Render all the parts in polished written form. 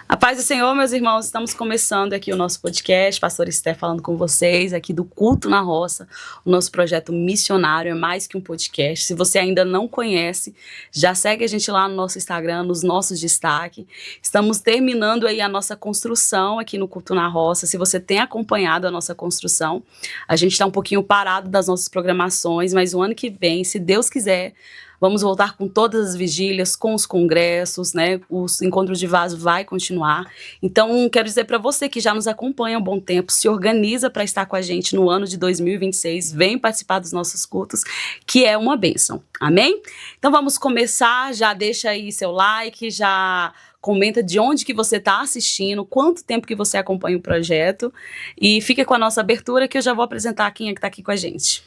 A paz do Senhor, meus irmãos, estamos começando aqui o nosso podcast, Pastor Esther falando com vocês aqui do Culto na Roça. O nosso projeto missionário é mais que um podcast. Se você ainda não conhece, já segue a gente lá no nosso Instagram, nos nossos destaques. Estamos terminando aí a nossa construção aqui no Culto na Roça. Se você tem acompanhado a nossa construção, a gente está um pouquinho parado das nossas programações, mas o ano que vem, se Deus quiser, vamos voltar com todas as vigílias, com os congressos, né? Os encontros de vaso vai continuar. Então, quero dizer para você que já nos acompanha há um bom tempo, se organiza para estar com a gente no ano de 2026, vem participar dos nossos cultos, que é uma bênção. Amém? Então, vamos começar. Já deixa aí seu like, já comenta de onde que você está assistindo, quanto tempo que você acompanha o projeto e fica com a nossa abertura que eu já vou apresentar quem é que está aqui com a gente.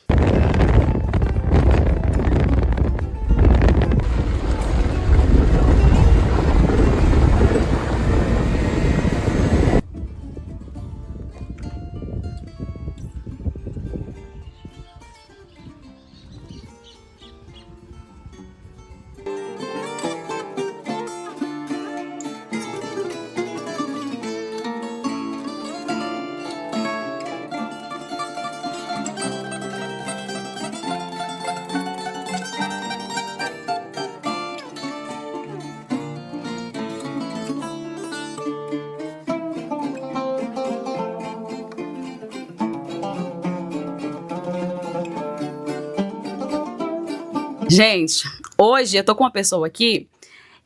Gente, hoje eu tô com uma pessoa aqui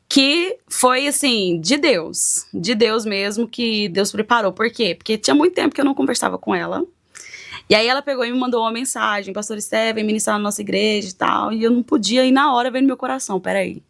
que foi, assim, de Deus mesmo, que Deus preparou. Por quê? Porque tinha muito tempo que eu não conversava com ela. E aí ela pegou e me mandou uma mensagem: Pastor Esther, vem ministrar na nossa igreja e tal. E eu não podia ir na hora, ver no meu coração, peraí.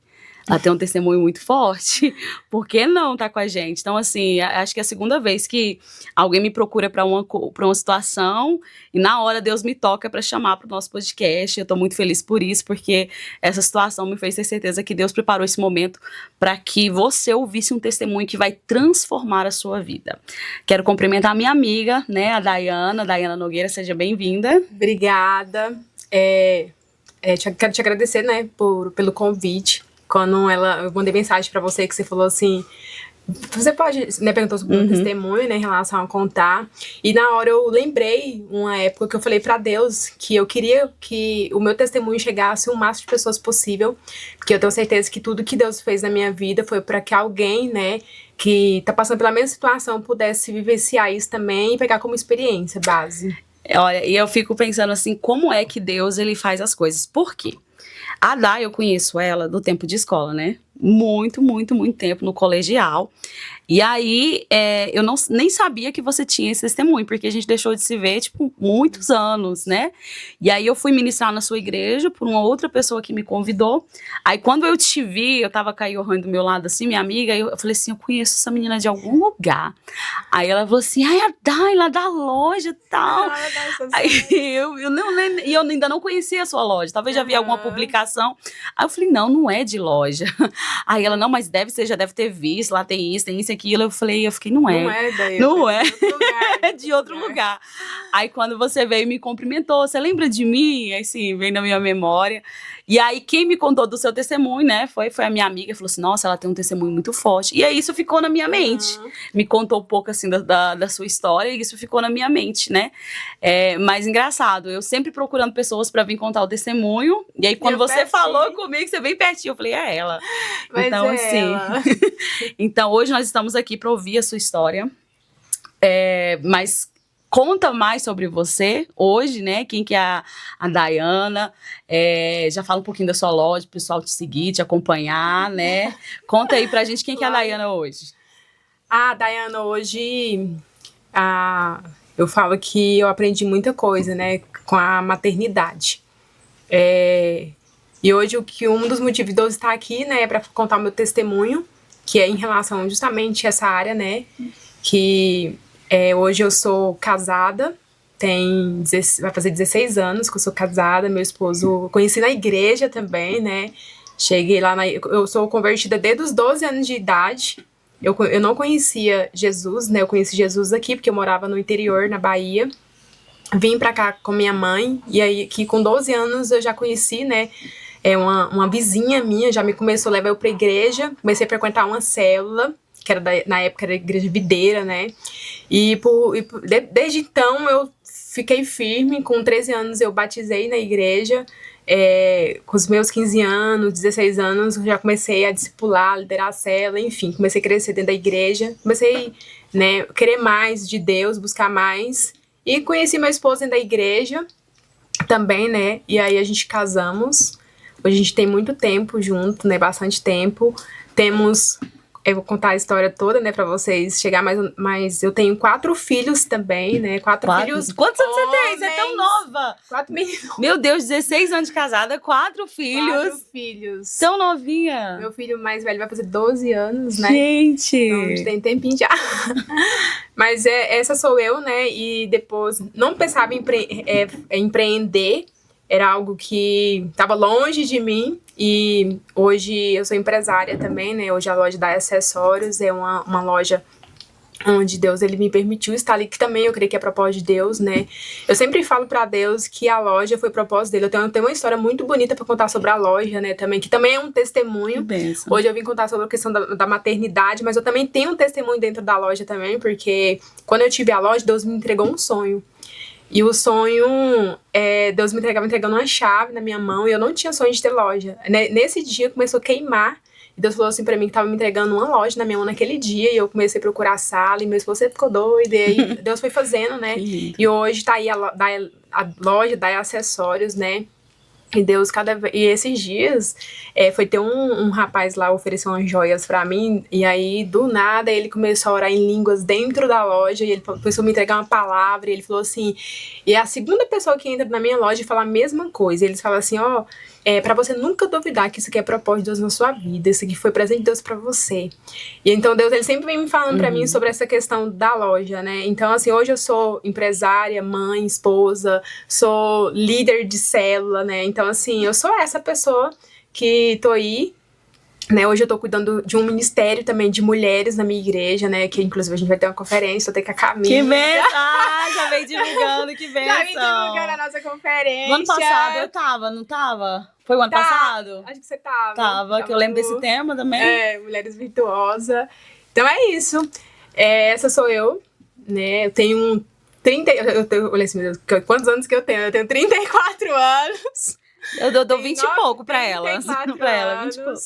Ela tem um testemunho muito forte, por que não tá com a gente? Então, assim, acho que é a segunda vez que alguém me procura para uma situação e na hora Deus me toca para chamar para o nosso podcast. Eu tô muito feliz por isso, porque essa situação me fez ter certeza que Deus preparou esse momento para que você ouvisse um testemunho que vai transformar a sua vida. Quero cumprimentar a minha amiga, né, a Dayana Nogueira, seja bem-vinda. Obrigada. Quero te agradecer, né, pelo convite. Quando eu mandei mensagem pra você, que você falou assim, você pode, né, perguntou sobre o testemunho, né, em relação a contar, e na hora eu lembrei uma época que eu falei pra Deus que eu queria que o meu testemunho chegasse o máximo de pessoas possível, porque eu tenho certeza que tudo que Deus fez na minha vida foi pra que alguém, né, que tá passando pela mesma situação pudesse vivenciar isso também e pegar como experiência, base. Olha, e eu fico pensando assim, como é que Deus, ele faz as coisas? Por quê? A Day, eu conheço ela do tempo de escola, né? Muito tempo no colegial. E aí, eu nem sabia que você tinha esse testemunho, porque a gente deixou de se ver, tipo, muitos anos, né? E aí eu fui ministrar na sua igreja por uma outra pessoa que me convidou. Aí quando eu te vi, eu tava com a Johan do meu lado, assim, minha amiga, eu falei assim, eu conheço essa menina de algum lugar. Aí ela falou assim, ai, a Day, lá da loja e tal. Aí eu ainda não conhecia a sua loja, talvez já vi alguma publicação. Aí eu falei, não é de loja. Aí ela, não, mas já deve ter visto, lá tem isso, aquilo. Eu fiquei, não é. Não é daí. Não é. É de outro lugar. Aí quando você veio e me cumprimentou, você lembra de mim? Aí sim, vem na minha memória. E aí quem me contou do seu testemunho, né, foi a minha amiga, falou assim, nossa, ela tem um testemunho muito forte. E aí isso ficou na minha mente. Me contou um pouco, assim, da sua história e isso ficou na minha mente, né. Mas engraçado, eu sempre procurando pessoas pra vir contar o testemunho. E aí quando você falou comigo, você veio pertinho, eu falei, é ela. Mas então, assim, ela. Então hoje nós estamos aqui para ouvir a sua história, mas conta mais sobre você hoje, né? Quem que é a Dayana, já fala um pouquinho da sua loja, o pessoal te seguir, te acompanhar, né? Conta aí pra gente quem que é a Dayana hoje. A Dayana hoje, eu falo que eu aprendi muita coisa, né, com a maternidade. E hoje um dos motivos de eu estar aqui, né, é para contar o meu testemunho, que é em relação justamente a essa área, né, que hoje eu sou casada, vai fazer 16 anos que eu sou casada, meu esposo conheci na igreja também, né, cheguei lá, eu sou convertida desde os 12 anos de idade, eu não conhecia Jesus, né, eu conheci Jesus aqui, porque eu morava no interior, na Bahia, vim pra cá com minha mãe, e aí que com 12 anos eu já conheci, né, uma vizinha minha já me começou a levar eu pra igreja, comecei a frequentar uma célula, que era na época era a igreja videira, né? Desde então eu fiquei firme. Com 13 anos eu batizei na igreja. Com os meus 15 anos, 16 anos, já comecei a discipular, liderar a célula, enfim, comecei a crescer dentro da igreja, comecei, né, a querer mais de Deus, buscar mais, e conheci meu esposo dentro da igreja também, né, e aí a gente casamos. Hoje a gente tem muito tempo junto, né, bastante tempo, eu vou contar a história toda, né, pra vocês chegar mas eu tenho 4 filhos também, né, 4 filhos. Quantos anos você tem? Você é tão nova! 4 meninos. Meu Deus, 16 anos de casada, 4 filhos. 4 filhos. Tão novinha. Meu filho mais velho vai fazer 12 anos, né? Gente! Então, a gente tem tempinho já. Mas essa sou eu, né, e depois não pensava em empreender. Era algo que estava longe de mim, e hoje eu sou empresária também, né? Hoje a loja da Acessórios é uma loja onde Deus ele me permitiu estar ali, que também eu creio que é propósito de Deus, né? Eu sempre falo para Deus que a loja foi propósito dele. Eu tenho uma história muito bonita para contar sobre a loja, né? Também, que também é um testemunho. Hoje eu vim contar sobre a questão da maternidade, mas eu também tenho um testemunho dentro da loja também, porque quando eu tive a loja, Deus me entregou um sonho. E o sonho, Deus me entregando uma chave na minha mão, e eu não tinha sonho de ter loja. Nesse dia começou a queimar, e Deus falou assim pra mim que tava me entregando uma loja na minha mão naquele dia, e eu comecei a procurar a sala, e meu esposo ficou doido, e aí Deus foi fazendo, né? E hoje tá aí a loja da Acessórios, né? E Deus e esses dias foi ter um rapaz lá oferecer umas joias pra mim, e aí do nada ele começou a orar em línguas dentro da loja, e ele começou a me entregar uma palavra, e ele falou assim, e é a segunda pessoa que entra na minha loja e fala a mesma coisa, e eles falam assim, pra você nunca duvidar que isso aqui é propósito de Deus na sua vida, isso aqui foi presente de Deus pra você. E então Deus, ele sempre vem me falando pra mim sobre essa questão da loja, né? Então assim, hoje eu sou empresária, mãe, esposa, sou líder de célula, né? Então assim, eu sou essa pessoa que tô aí, né? Hoje eu tô cuidando de um ministério também de mulheres na minha igreja, né? Que inclusive a gente vai ter uma conferência, eu tenho com a Camila. Que benção! Já vem divulgando, que benção! Já vem divulgando a nossa conferência. No ano passado eu tava, não tava? Foi o ano passado? Acho que você tava. Tava, que eu lembro desse tema também. Mulheres Virtuosas. Então é isso. Essa sou eu, né? Eu tenho 30... Eu olhei assim, meu Deus, quantos anos que eu tenho? Eu tenho 34 anos. Eu dou 20 e pouco pra ela. Pra ela, 20 e pouco.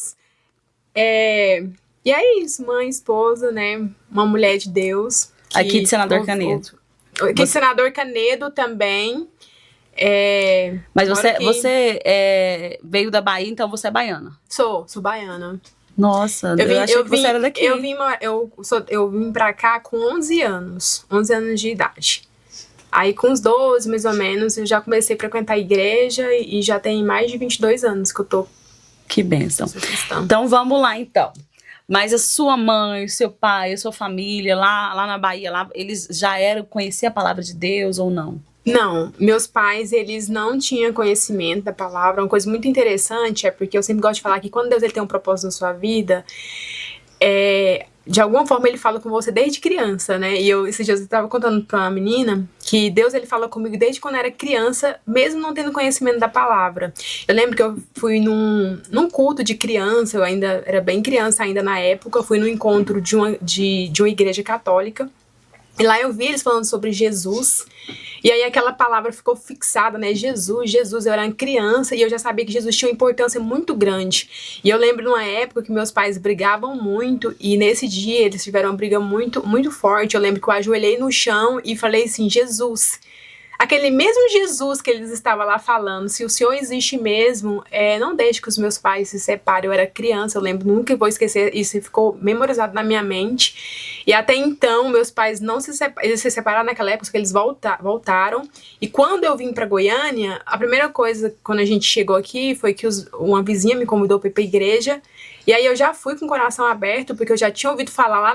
E é isso, mãe, esposa, né? Uma mulher de Deus. Aqui de Senador Canedo. Aqui de Senador Canedo também. Mas você veio da Bahia, então você é baiana? Sou baiana. Nossa, eu achei que você era daqui. Eu vim pra cá com 11 anos de idade. Aí com uns 12, mais ou menos, eu já comecei a frequentar a igreja, e já tem mais de 22 anos que eu tô. Que bênção. Então vamos lá, então. Mas a sua mãe, o seu pai, a sua família, lá na Bahia, eles já conheciam a palavra de Deus ou não? Não, meus pais, eles não tinham conhecimento da palavra. Uma coisa muito interessante porque eu sempre gosto de falar que quando Deus ele tem um propósito na sua vida, de alguma forma ele fala com você desde criança, né? E esses dias eu estava contando para uma menina que Deus ele fala comigo desde quando eu era criança, mesmo não tendo conhecimento da palavra. Eu lembro que eu fui num culto de criança, eu ainda era bem criança ainda na época, eu fui num encontro de uma igreja católica. E lá eu vi eles falando sobre Jesus, e aí aquela palavra ficou fixada, né? Jesus, eu era uma criança e eu já sabia que Jesus tinha uma importância muito grande. E eu lembro numa época que meus pais brigavam muito, e nesse dia eles tiveram uma briga muito, muito forte. Eu lembro que eu ajoelhei no chão e falei assim, Jesus, aquele mesmo Jesus que eles estavam lá falando, se o Senhor existe mesmo, não deixe que os meus pais se separem. Eu era criança, eu lembro, nunca vou esquecer, isso ficou memorizado na minha mente. E até então, meus pais eles se separaram naquela época, que eles voltaram. E quando eu vim pra Goiânia, a primeira coisa, quando a gente chegou aqui, foi que uma vizinha me convidou pra ir pra igreja. E aí eu já fui com o coração aberto, porque eu já tinha ouvido falar lá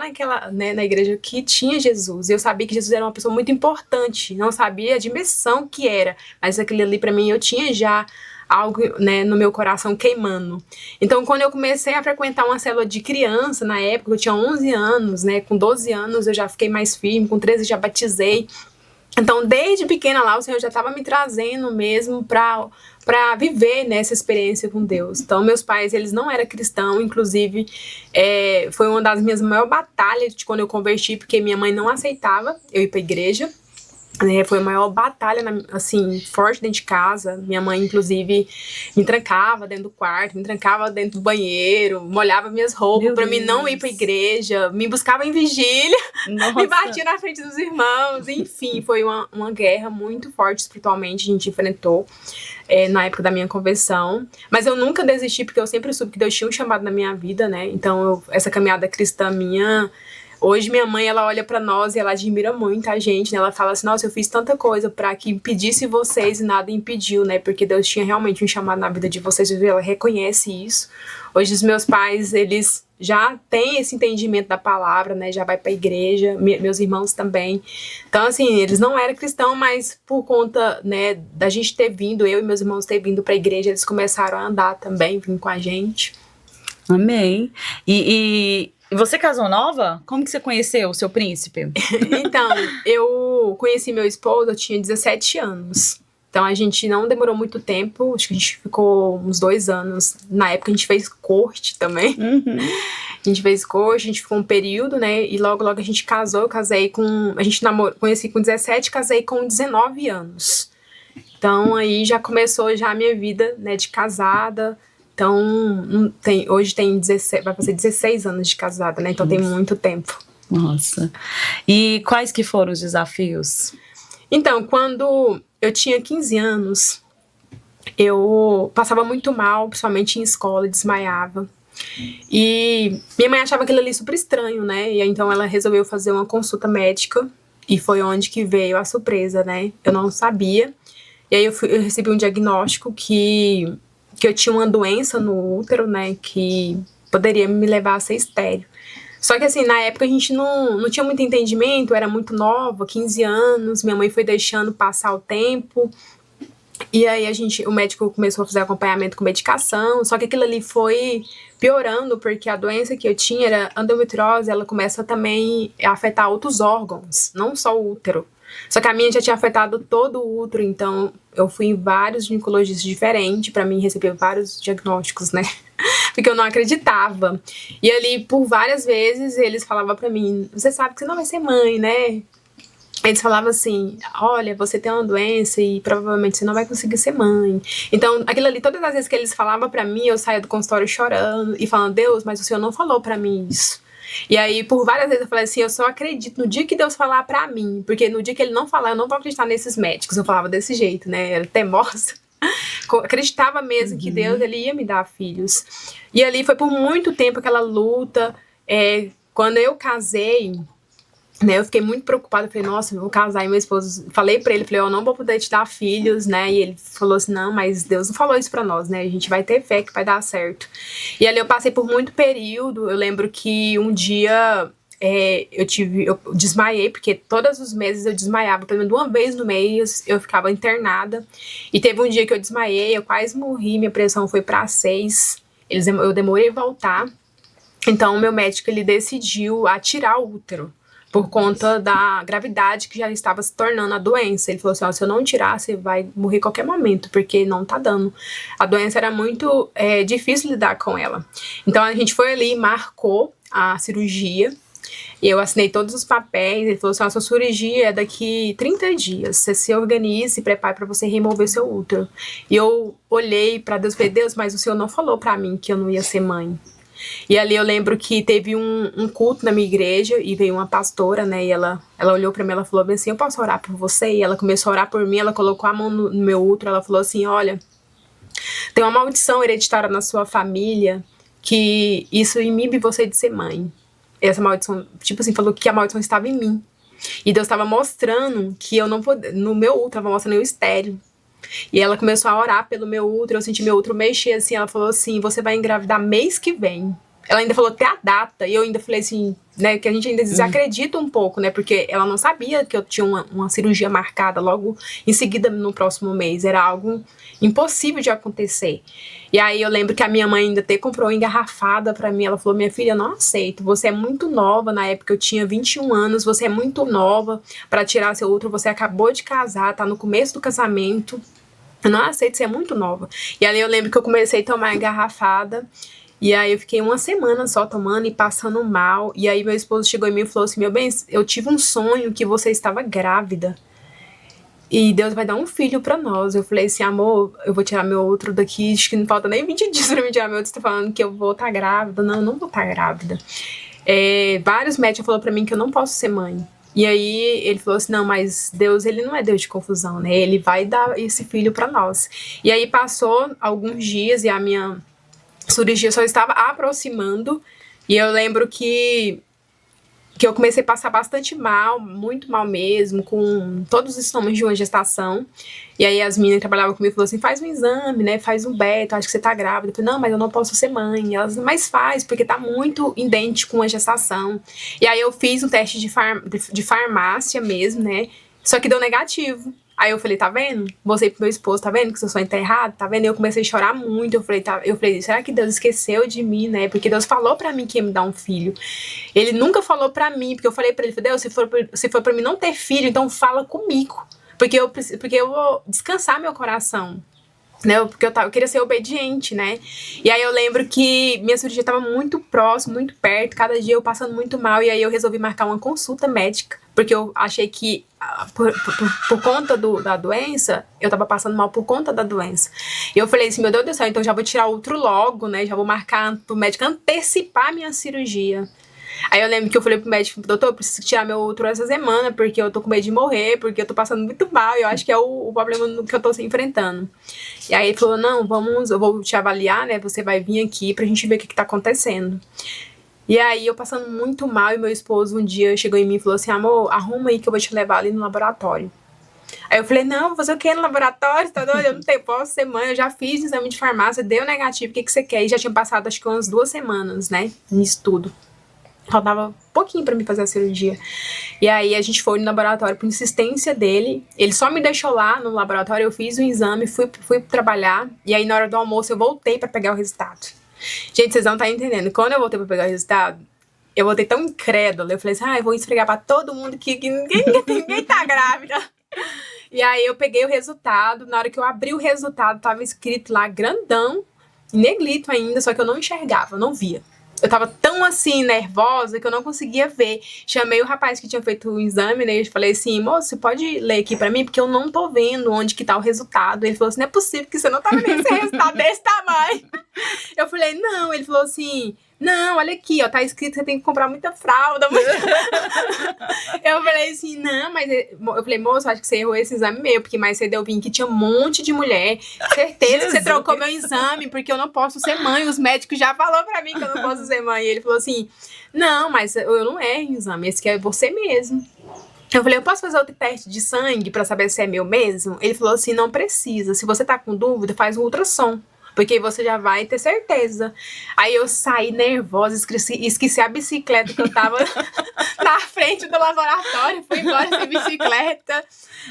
na igreja que tinha Jesus. E eu sabia que Jesus era uma pessoa muito importante. Não sabia a dimensão que era. Mas aquele ali pra mim, eu tinha já algo, né, no meu coração queimando. Então, quando eu comecei a frequentar uma célula de criança, na época eu tinha 11 anos, né? Com 12 anos eu já fiquei mais firme, com 13 já batizei. Então, desde pequena lá, o Senhor já estava me trazendo mesmo para viver nessa experiência com Deus. Então, meus pais, eles não eram cristãos, inclusive, foi uma das minhas maiores batalhas de quando eu converti, porque minha mãe não aceitava eu ir para a igreja. Foi a maior batalha, assim, forte dentro de casa. Minha mãe, inclusive, me trancava dentro do quarto, me trancava dentro do banheiro, molhava minhas roupas para mim não ir pra igreja, me buscava em vigília, me batia na frente dos irmãos. Enfim, foi uma guerra muito forte espiritualmente, a gente enfrentou na época da minha conversão. Mas eu nunca desisti, porque eu sempre soube que Deus tinha um chamado na minha vida, né? Então, essa caminhada cristã minha... Hoje minha mãe, ela olha pra nós e ela admira muito a gente, né? Ela fala assim, nossa, eu fiz tanta coisa pra que impedisse vocês e nada impediu, né? Porque Deus tinha realmente um chamado na vida de vocês, ela reconhece isso. Hoje os meus pais, eles já têm esse entendimento da palavra, né? Já vai pra igreja, meus irmãos também. Então, assim, eles não eram cristãos, mas por conta, né, da gente ter vindo, eu e meus irmãos ter vindo pra igreja, eles começaram a andar também, vindo com a gente. Amém. E você casou nova? Como que você conheceu o seu príncipe? Então, eu conheci meu esposo, eu tinha 17 anos. Então, a gente não demorou muito tempo, acho que a gente ficou uns 2 anos. Na época, a gente fez corte também. Uhum. A gente fez corte, a gente ficou um período, né? E logo a gente casou, eu casei com... A gente conheci com 17, casei com 19 anos. Então, aí já começou já a minha vida, né, de casada. Então, hoje tem 16, vai fazer 16 anos de casada, né? Então tem muito tempo. Nossa. E quais que foram os desafios? Então, quando eu tinha 15 anos, eu passava muito mal, principalmente em escola, desmaiava. E minha mãe achava aquilo ali super estranho, né? E então ela resolveu fazer uma consulta médica. E foi onde que veio a surpresa, né? Eu não sabia. E aí eu recebi um diagnóstico que eu tinha uma doença no útero, né, que poderia me levar a ser estéril. Só que, assim, na época a gente não tinha muito entendimento, eu era muito nova, 15 anos, minha mãe foi deixando passar o tempo, e aí o médico começou a fazer acompanhamento com medicação, só que aquilo ali foi piorando, porque a doença que eu tinha era endometriose, ela começa também a afetar outros órgãos, não só o útero. Só que a minha já tinha afetado todo o útero, então eu fui em vários ginecologistas diferentes para mim receber vários diagnósticos, né? Porque eu não acreditava. E ali, por várias vezes, eles falavam para mim, você sabe que você não vai ser mãe, né? Eles falavam assim, olha, você tem uma doença e provavelmente você não vai conseguir ser mãe. Então, aquilo ali, todas as vezes que eles falavam pra mim, eu saía do consultório chorando e falando, Deus, mas o Senhor não falou pra mim isso. E aí, por várias vezes eu falei assim, eu só acredito no dia que Deus falar pra mim, porque no dia que Ele não falar, eu não vou acreditar nesses médicos. Eu falava desse jeito, né, era teimosa. Acreditava mesmo que Deus, Ele ia me dar filhos. E ali foi por muito tempo aquela luta. Quando eu casei, né, eu fiquei muito preocupada, falei, nossa, eu vou casar, e meu esposo, falei pra ele, falei, eu não vou poder te dar filhos, né, e ele falou assim, não, mas Deus não falou isso pra nós, né, a gente vai ter fé que vai dar certo. E ali eu passei por muito período, eu lembro que um dia eu desmaiei, porque todos os meses eu desmaiava, pelo menos uma vez no mês eu ficava internada, e teve um dia que eu desmaiei, eu quase morri, minha pressão foi pra 6, eu demorei a voltar, então o meu médico, ele decidiu atirar o útero, por conta da gravidade que já estava se tornando a doença. Ele falou assim, se eu não tirar, você vai morrer a qualquer momento, porque não tá dando. A doença era muito difícil lidar com ela. Então a gente foi ali e marcou a cirurgia, e eu assinei todos os papéis. Ele falou assim, a sua cirurgia é daqui 30 dias, você se organize e prepare para você remover seu útero. E eu olhei para Deus e falei, Deus, mas o Senhor não falou para mim que eu não ia ser mãe. E ali eu lembro que teve um culto na minha igreja e veio uma pastora, né, e ela olhou pra mim, ela falou bem assim, eu posso orar por você? E ela começou a orar por mim, ela colocou a mão no meu útero, ela falou assim, olha, tem uma maldição hereditária na sua família que isso inibe você de ser mãe. Essa maldição, tipo assim, falou que a maldição estava em mim. E Deus estava mostrando que eu não podia, no meu útero, estava mostrando eu estéril. E ela começou a orar pelo meu útero, eu senti meu útero mexer assim, ela falou assim, você vai engravidar mês que vem. ela ainda falou até a data, e eu ainda falei assim, né, que a gente ainda desacredita um pouco, né, porque ela não sabia que eu tinha uma cirurgia marcada logo em seguida no próximo mês, era algo impossível de acontecer. E aí eu lembro que a minha mãe ainda até comprou uma engarrafada pra mim, ela falou, minha filha, eu não aceito, você é muito nova, na época eu tinha 21 anos, você é muito nova pra tirar seu útero, você acabou de casar, tá no começo do casamento, eu não aceito, você é muito nova. E aí eu lembro que eu comecei a tomar engarrafada, e aí eu fiquei uma semana só tomando e passando mal. E aí meu esposo chegou em mim e falou assim, meu bem, eu tive um sonho que você estava grávida. E Deus vai dar um filho pra nós. Eu falei assim, amor, eu vou tirar meu outro daqui, acho que não falta nem 20 dias pra me tirar meu outro. Você tá falando que eu vou estar grávida. Não, eu não vou estar grávida. Vários médicos falaram pra mim que eu não posso ser mãe. E aí ele falou assim, não, mas Deus, ele não é Deus de confusão, né? Ele vai dar esse filho pra nós. E aí passou alguns dias e a minha cirurgia só estava aproximando, e eu lembro que eu comecei a passar bastante mal, muito mal mesmo, com todos os sintomas de uma gestação. E aí as meninas que trabalhavam comigo falaram assim, faz um exame, né, faz um beta, acho que você tá grávida. Eu falei, não, mas eu não posso ser mãe. E elas, mas faz, porque tá muito idêntico com a gestação. E aí eu fiz um teste de farmácia mesmo, né, só que deu negativo. Aí eu falei, tá vendo? Mostrei pro meu esposo, tá vendo que seu sonho tá errado? Tá vendo? Eu comecei a chorar muito. Eu falei, será que Deus esqueceu de mim, né? Porque Deus falou pra mim que ia me dar um filho. Ele nunca falou pra mim, porque eu falei pra ele, Deus, se for pra mim não ter filho, então fala comigo. Porque eu vou descansar meu coração. Né, porque eu queria ser obediente, né? E aí eu lembro que minha cirurgia estava muito próximo, muito perto, cada dia eu passando muito mal, e aí eu resolvi marcar uma consulta médica, porque eu achei que por conta da doença, eu tava passando mal por conta da doença. E eu falei assim, meu Deus do céu, então já vou tirar outro logo, né? Já vou marcar pro médico antecipar a minha cirurgia. Aí eu lembro que eu falei pro médico, doutor, eu preciso tirar meu útero essa semana, porque eu tô com medo de morrer, porque eu tô passando muito mal, e eu acho que é o problema que eu tô se enfrentando. E aí ele falou, não, eu vou te avaliar, né, você vai vir aqui pra gente ver o que tá acontecendo. E aí eu passando muito mal, e meu esposo um dia chegou em mim e falou assim, amor, arruma aí que eu vou te levar ali no laboratório. Aí eu falei, não, vou fazer o quê no laboratório? Tá doido? Eu não posso ser mãe, eu já fiz exame de farmácia, deu negativo, o que você quer? E já tinha passado acho que umas 2 semanas, né, nisso tudo. Faltava um pouquinho pra me fazer a cirurgia. E aí a gente foi no laboratório por insistência dele. Ele só me deixou lá no laboratório, eu fiz o exame, fui trabalhar. E aí na hora do almoço eu voltei pra pegar o resultado. Gente, vocês não estão entendendo. Quando eu voltei pra pegar o resultado, eu voltei tão incrédula. Eu falei assim, eu vou esfregar pra todo mundo que ninguém tá grávida. E aí eu peguei o resultado. Na hora que eu abri o resultado, tava escrito lá grandão, em negrito ainda, só que eu não enxergava, eu não via. Eu tava tão assim, nervosa, que eu não conseguia ver. Chamei o rapaz que tinha feito o exame, né? E falei assim, moço, você pode ler aqui pra mim? Porque eu não tô vendo onde que tá o resultado. Ele falou assim, não é possível que você não tá vendo esse resultado desse tamanho. Eu falei, não. Ele falou assim, não, olha aqui, ó, tá escrito que você tem que comprar muita fralda. Eu falei assim, não, mas... Eu falei, moço, acho que você errou esse exame meu, porque mais cedo eu vim que tinha um monte de mulher. Certeza que você trocou meu exame, porque eu não posso ser mãe. Os médicos já falaram pra mim que eu não posso ser mãe. E ele falou assim, não, mas eu não erro em exame, esse que é você mesmo. Eu falei, eu posso fazer outro teste de sangue pra saber se é meu mesmo? Ele falou assim, não precisa. Se você tá com dúvida, faz um ultrassom. Porque aí você já vai ter certeza. Aí eu saí nervosa, esqueci a bicicleta que eu tava na frente do laboratório. Fui embora sem bicicleta.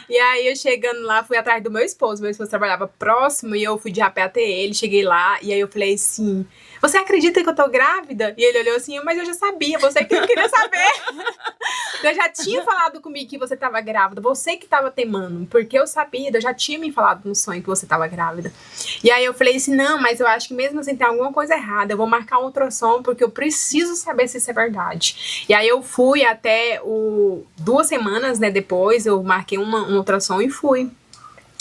E aí eu chegando lá, fui atrás do meu esposo. Meu esposo trabalhava próximo e eu fui de a pé até ele. Cheguei lá e aí eu falei assim, você acredita que eu tô grávida? E ele olhou assim, mas eu já sabia, você que não queria saber. Eu já tinha falado comigo que você tava grávida, você que tava temando, porque eu sabia, eu já tinha me falado no sonho que você tava grávida. E aí eu falei assim, não, mas eu acho que mesmo assim tem alguma coisa errada, eu vou marcar um ultrassom porque eu preciso saber se isso é verdade. E aí eu fui até 2 semanas, né, depois, eu marquei um ultrassom e fui.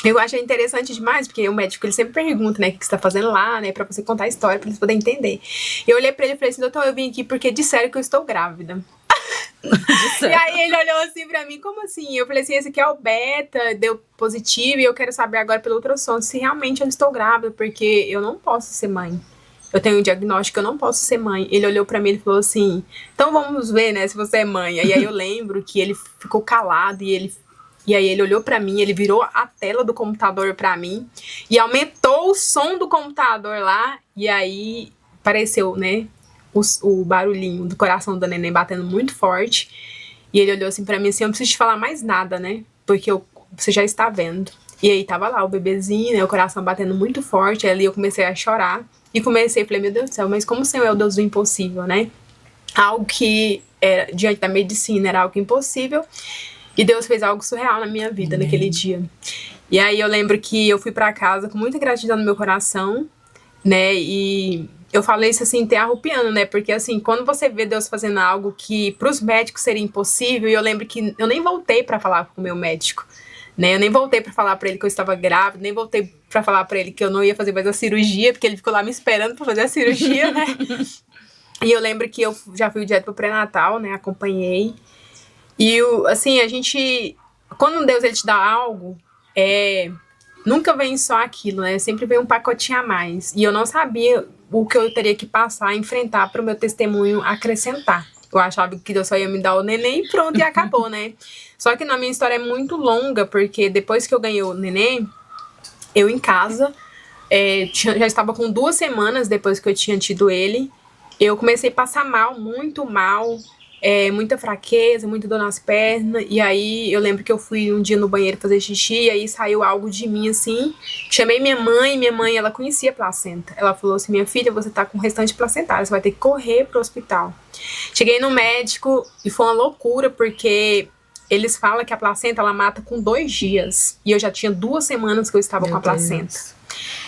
Eu achei interessante demais, porque o médico, ele sempre pergunta, né, o que você tá fazendo lá, né, pra você contar a história, pra eles poderem entender. E eu olhei pra ele e falei assim, doutor, eu vim aqui porque disseram que eu estou grávida. E aí ele olhou assim pra mim, como assim? Eu falei assim, esse aqui é o beta, deu positivo, e eu quero saber agora pelo ultrassom se realmente eu estou grávida, porque eu não posso ser mãe. Eu tenho um diagnóstico, eu não posso ser mãe. Ele olhou pra mim e falou assim, então vamos ver, né, se você é mãe. E aí eu lembro que ele ficou calado e aí ele olhou pra mim, ele virou a tela do computador pra mim e aumentou o som do computador lá, e aí apareceu, né, o barulhinho do coração da neném batendo muito forte. E ele olhou assim pra mim assim, eu não preciso te falar mais nada, né? Porque você já está vendo. E aí tava lá o bebezinho, né? O coração batendo muito forte. Aí ali eu comecei a chorar. E falei, meu Deus do céu, mas como o Senhor é o Deus do impossível, né? Algo que era, diante da medicina era algo impossível. E Deus fez algo surreal na minha vida naquele dia. E aí eu lembro que eu fui pra casa com muita gratidão no meu coração, né? E eu falei isso assim, até arrupiando, né? Porque assim, quando você vê Deus fazendo algo que pros médicos seria impossível, e eu lembro que eu nem voltei pra falar com o meu médico, né? Eu nem voltei pra falar pra ele que eu estava grávida, nem voltei pra falar pra ele que eu não ia fazer mais a cirurgia, porque ele ficou lá me esperando pra fazer a cirurgia, né? E eu lembro que eu já fui direto pro pré-natal, né? Acompanhei. E, assim, a gente... Quando Deus, ele te dá algo, nunca vem só aquilo, né? Sempre vem um pacotinho a mais. E eu não sabia o que eu teria que passar, enfrentar para o meu testemunho acrescentar. Eu achava que Deus só ia me dar o neném e pronto, e acabou, né? Só que na minha história é muito longa, porque depois que eu ganhei o neném, eu em casa, já estava com 2 semanas depois que eu tinha tido ele, eu comecei a passar mal, muito mal, muita fraqueza, muita dor nas pernas. E aí eu lembro que eu fui um dia no banheiro fazer xixi, e aí saiu algo de mim assim. Chamei minha mãe ela conhecia a placenta. Ela falou assim: minha filha, você tá com restante placentário, você vai ter que correr pro hospital. Cheguei no médico e foi uma loucura, porque eles falam que a placenta ela mata com 2 dias. E eu já tinha 2 semanas que eu estava com a placenta.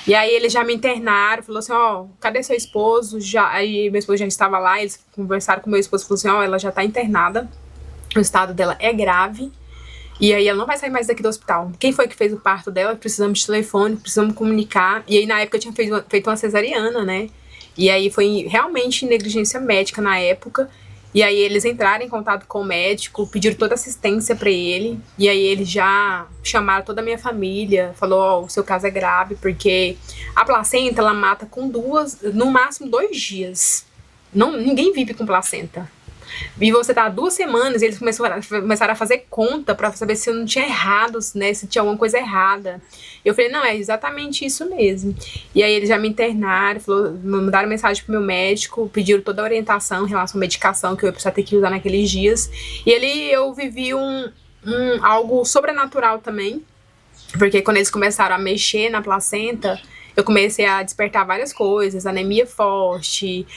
E aí eles já me internaram, falou assim, cadê seu esposo? Aí meu esposo já estava lá, eles conversaram com meu esposo, falou assim, ela já tá internada, o estado dela é grave, e aí ela não vai sair mais daqui do hospital. Quem foi que fez o parto dela? Precisamos de telefone, precisamos comunicar. E aí na época eu tinha feito uma cesariana, né? E aí foi realmente negligência médica na época. E aí eles entraram em contato com o médico, pediram toda assistência pra ele. E aí eles já chamaram toda a minha família, falou, o seu caso é grave, porque a placenta, ela mata com 2, no máximo 2 dias. Ninguém vive com placenta. E você tá há 2 semanas, e eles começaram a fazer conta pra saber se eu não tinha errado, né, se tinha alguma coisa errada. Eu falei, não, é exatamente isso mesmo. E aí eles já me internaram, mandaram mensagem pro meu médico, pediram toda a orientação em relação à medicação que eu ia precisar ter que usar naqueles dias. E eu vivi algo sobrenatural também, porque quando eles começaram a mexer na placenta, eu comecei a despertar várias coisas, anemia forte,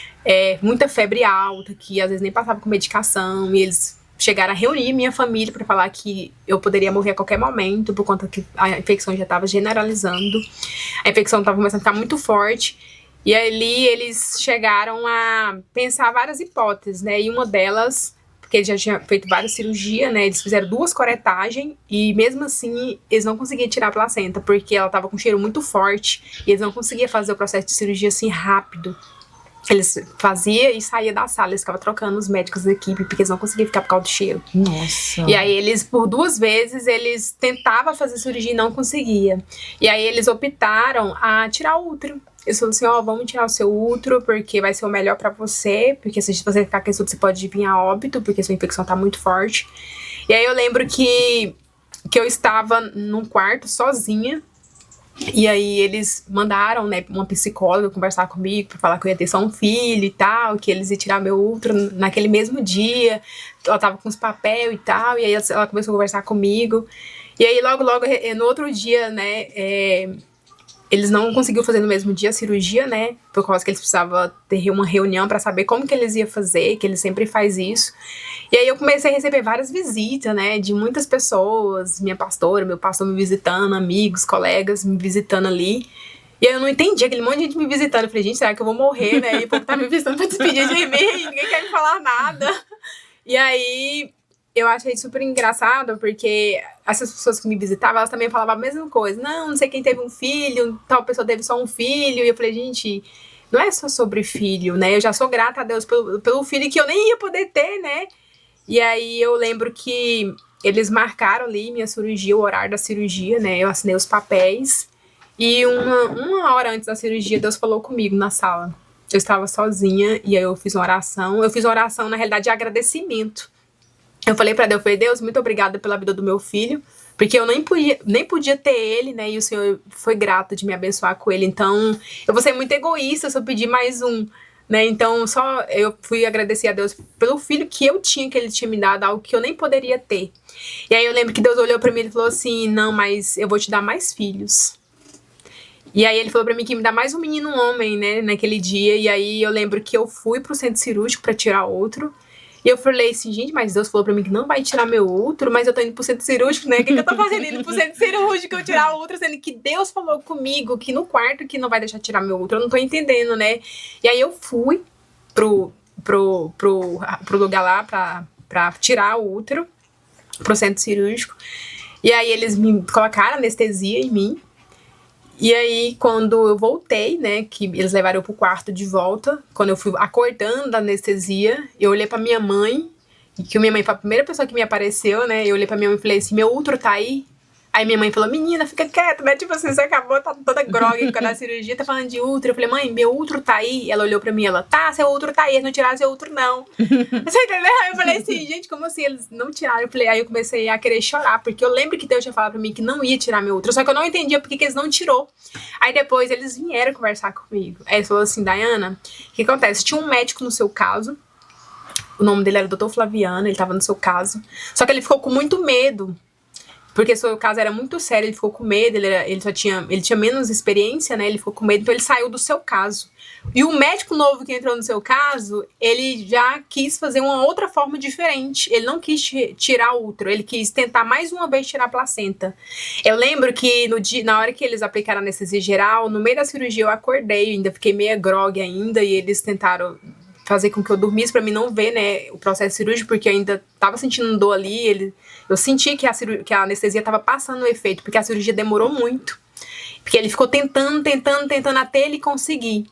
muita febre alta, que às vezes nem passava com medicação, e eles chegaram a reunir minha família para falar que eu poderia morrer a qualquer momento, por conta que a infecção já estava generalizando, a infecção estava começando a ficar muito forte, e ali eles chegaram a pensar várias hipóteses, né, e uma delas, porque eles já tinham feito várias cirurgias, né, eles fizeram 2 coretagens, e mesmo assim, eles não conseguiam tirar a placenta, porque ela estava com um cheiro muito forte, e eles não conseguiam fazer o processo de cirurgia assim rápido. Eles faziam e saía da sala, eles ficavam trocando os médicos da equipe, porque eles não conseguiam ficar por causa do cheiro. Nossa. E aí eles, por 2 vezes, eles tentavam fazer cirurgia e não conseguia. E aí eles optaram a tirar o útero. Eles falaram assim, vamos tirar o seu útero, porque vai ser o melhor pra você, porque se você ficar com esse útero, você pode vir a óbito, porque sua infecção tá muito forte. E aí eu lembro que eu estava num quarto sozinha, e aí eles mandaram, né, uma psicóloga conversar comigo pra falar que eu ia ter só um filho e tal, que eles iam tirar meu útero naquele mesmo dia. Ela tava com os papéis e tal, e aí ela começou a conversar comigo. E aí logo, no outro dia, né, eles não conseguiram fazer no mesmo dia a cirurgia, né, por causa que eles precisavam ter uma reunião pra saber como que eles iam fazer, que eles sempre fazem isso. E aí eu comecei a receber várias visitas, né, de muitas pessoas, minha pastora, meu pastor me visitando, amigos, colegas me visitando ali. E aí eu não entendi, aquele monte de gente me visitando. Eu falei, gente, será que eu vou morrer, né? E o povo tá me visitando pra despedir de mim, ninguém quer me falar nada. E aí eu achei super engraçado, porque essas pessoas que me visitavam, elas também falavam a mesma coisa. Não sei quem teve um filho, tal pessoa teve só um filho. E eu falei, gente, não é só sobre filho, né? Eu já sou grata a Deus pelo filho que eu nem ia poder ter, né? E aí eu lembro que eles marcaram ali minha cirurgia, o horário da cirurgia, né? Eu assinei os papéis. E uma hora antes da cirurgia, Deus falou comigo na sala. Eu estava sozinha e aí eu fiz uma oração. Eu fiz uma oração, na realidade, de agradecimento. Eu falei pra Deus, Deus, muito obrigada pela vida do meu filho, porque eu nem podia ter ele, né? E o Senhor foi grato de me abençoar com ele. Então, eu vou ser muito egoísta se eu pedir mais um. né? Então, só eu fui agradecer a Deus pelo filho que eu tinha, que ele tinha me dado, algo que eu nem poderia ter. E aí eu lembro que Deus olhou pra mim e falou assim, não, mas eu vou te dar mais filhos. E aí ele falou pra mim que ia me dar mais um menino, um homem, né, naquele dia. E aí eu lembro que eu fui pro centro cirúrgico pra tirar outro. E eu falei assim, gente, mas Deus falou pra mim que não vai tirar meu útero, mas eu tô indo pro centro cirúrgico, né? O que eu tô fazendo indo pro centro cirúrgico eu tirar o útero, sendo que Deus falou comigo que no quarto que não vai deixar tirar meu útero, eu não tô entendendo, né? E aí eu fui pro lugar lá pra tirar o útero, pro centro cirúrgico. E aí eles me colocaram anestesia em mim. E aí, quando eu voltei, né, que eles levaram eu pro quarto de volta, quando eu fui acordando da anestesia, eu olhei pra minha mãe, que minha mãe foi a primeira pessoa que me apareceu, né, eu olhei pra minha mãe e falei assim, meu útero tá aí? Aí minha mãe falou, menina, fica quieta, né, tipo assim, você acabou, tá toda grogue com a cirurgia, tá falando de útero. Eu falei, mãe, meu útero tá aí? Ela olhou pra mim, ela, tá, seu útero tá aí, eles não tiraram seu útero, não. Você entendeu? Aí eu falei assim, gente, como assim, eles não tiraram? Eu falei, aí eu comecei a querer chorar, porque eu lembro que Deus tinha falado pra mim que não ia tirar meu útero, só que eu não entendia porque que eles não tirou. Aí depois eles vieram conversar comigo. Aí eles falaram assim, Dayana, o que acontece? Tinha um médico no seu caso, o nome dele era Dr. Flaviano, ele tava no seu caso, só que ele ficou com muito medo, porque o seu caso era muito sério, ele ficou com medo, ele tinha menos experiência, né, ele ficou com medo, então ele saiu do seu caso. E o médico novo que entrou no seu caso, ele já quis fazer uma outra forma diferente, ele não quis tirar o útero, ele quis tentar mais uma vez tirar a placenta. Eu lembro que na hora que eles aplicaram a anestesia geral, no meio da cirurgia eu acordei, ainda fiquei meio grogue ainda, e eles tentaram fazer com que eu dormisse pra mim não ver, né, o processo cirúrgico, porque eu ainda tava sentindo dor ali, eu senti que a anestesia tava passando o efeito, porque a cirurgia demorou muito, porque ele ficou tentando até ele conseguir.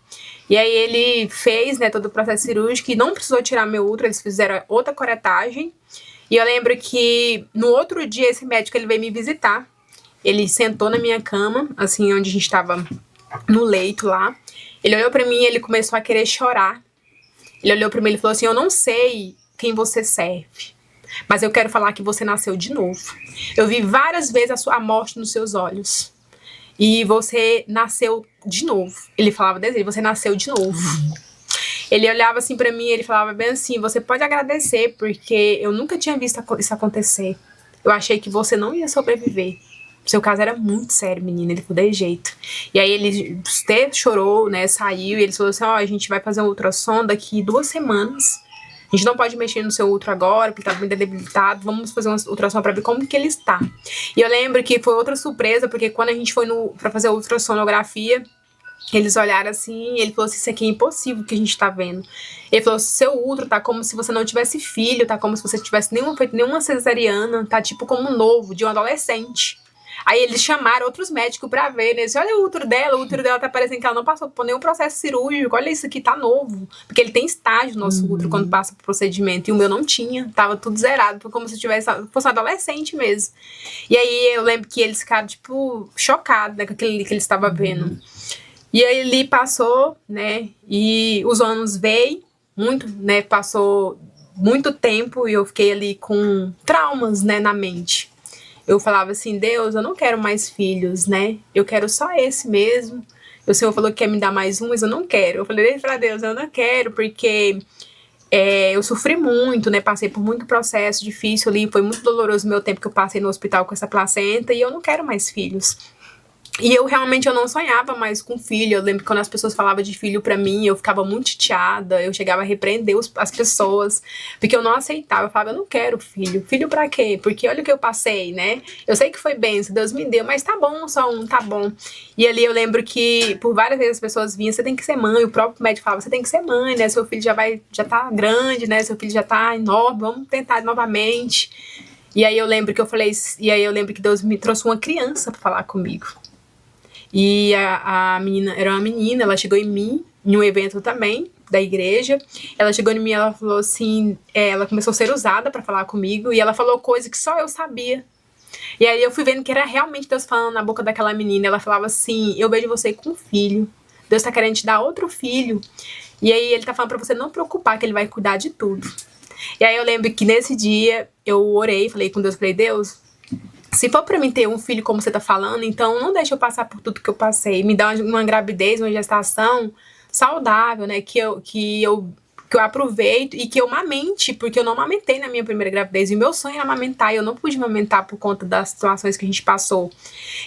E aí ele fez, né, todo o processo cirúrgico e não precisou tirar meu útero, eles fizeram outra curetagem. E eu lembro que no outro dia esse médico ele veio me visitar, ele sentou na minha cama, assim, onde a gente tava no leito lá, ele olhou pra mim e ele começou a querer chorar. Ele olhou pra mim e falou assim, eu não sei quem você serve, mas eu quero falar que você nasceu de novo. Eu vi várias vezes a morte nos seus olhos. E você nasceu de novo. Ele falava desse jeito, você nasceu de novo. Ele olhava assim pra mim e ele falava bem assim, você pode agradecer, porque eu nunca tinha visto isso acontecer. Eu achei que você não ia sobreviver. Seu caso era muito sério, menina, ele ficou de jeito. E aí ele chorou, né, saiu, e ele falou assim, ó, a gente vai fazer um ultrassom daqui 2 semanas. A gente não pode mexer no seu útero agora, porque tá bem debilitado, vamos fazer um ultrassom pra ver como que ele está. E eu lembro que foi outra surpresa, porque quando a gente foi pra fazer a ultrassonografia, eles olharam assim, e ele falou assim, isso aqui é impossível que a gente tá vendo. Ele falou, seu útero tá como se você não tivesse filho, tá como se você tivesse feito nenhuma cesariana, tá tipo como um novo, de um adolescente. Aí eles chamaram outros médicos pra ver, né? Disse, olha o útero dela tá parecendo que ela não passou por nenhum processo cirúrgico, olha isso aqui, tá novo. Porque ele tem estágio no nosso útero quando passa por procedimento, e o meu não tinha, tava tudo zerado, foi como se fosse um adolescente mesmo. E aí eu lembro que eles ficaram, tipo, chocados, né, com aquilo que eles estavam vendo. E aí ele passou, né, e os anos veio, muito, né, passou muito tempo, e eu fiquei ali com traumas, né, na mente. Eu falava assim, Deus, eu não quero mais filhos, né? Eu quero só esse mesmo. O Senhor falou que quer me dar mais um, mas eu não quero. Eu falei pra Deus, eu não quero, porque eu sofri muito, né? Passei por muito processo difícil ali. Foi muito doloroso o meu tempo que eu passei no hospital com essa placenta. E eu não quero mais filhos. E eu realmente não sonhava mais com filho. Eu lembro que quando as pessoas falavam de filho pra mim, eu ficava muito chateada, eu chegava a repreender as pessoas, porque eu não aceitava. Eu falava, eu não quero filho. Filho pra quê? Porque olha o que eu passei, né? Eu sei que foi bênção, Deus me deu, mas tá bom, só um, tá bom. E ali eu lembro que por várias vezes as pessoas vinham, você tem que ser mãe, o próprio médico falava, você tem que ser mãe, né? Seu filho já tá grande, né? Seu filho já tá enorme, vamos tentar novamente. E aí eu lembro que Deus me trouxe uma criança pra falar comigo. E a menina, era uma menina, ela chegou em mim, em um evento também, da igreja. Ela chegou em mim e ela falou assim, ela começou a ser usada pra falar comigo, e ela falou coisa que só eu sabia. E aí eu fui vendo que era realmente Deus falando na boca daquela menina. Ela falava assim, eu vejo você com um filho, Deus tá querendo te dar outro filho, e aí ele tá falando pra você não preocupar, que ele vai cuidar de tudo. E aí eu lembro que nesse dia eu orei, falei com Deus, falei, Deus, se for pra mim ter um filho como você tá falando, então não deixa eu passar por tudo que eu passei. Me dá uma gravidez, uma gestação, saudável, né? Que eu aproveito e que eu amamente, porque eu não amamentei na minha primeira gravidez. E o meu sonho era amamentar, e eu não pude amamentar por conta das situações que a gente passou.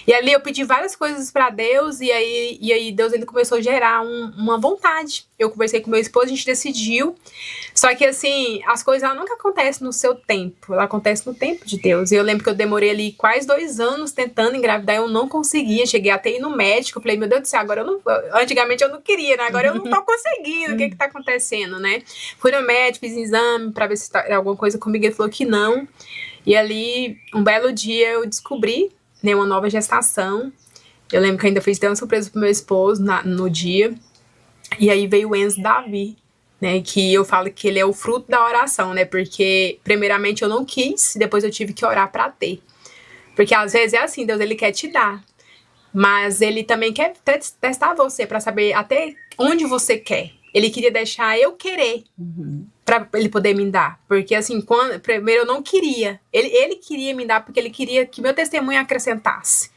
E ali eu pedi várias coisas pra Deus, e aí Deus ele começou a gerar uma vontade. Eu conversei com meu esposo, a gente decidiu. Só que assim, as coisas ela nunca acontecem no seu tempo, ela acontece no tempo de Deus. E eu lembro que eu demorei ali quase 2 anos tentando engravidar, eu não conseguia. Cheguei até ir no médico, falei, meu Deus do céu, agora eu não. Antigamente eu não queria, né? Agora eu não tô conseguindo, o que tá acontecendo, né? Fui no médico, fiz exame pra ver se era alguma coisa comigo, ele falou que não. E ali, um belo dia, eu descobri, né, uma nova gestação. Eu lembro que eu ainda fiz até uma surpresa pro meu esposo no dia. E aí veio o Enzo Davi, né, que eu falo que ele é o fruto da oração, né, porque primeiramente eu não quis, depois eu tive que orar pra ter. Porque às vezes é assim, Deus ele quer te dar, mas ele também quer testar você pra saber até onde você quer. Ele queria deixar eu querer pra ele poder me dar. Porque assim, primeiro eu não queria. Ele queria me dar porque ele queria que meu testemunho acrescentasse.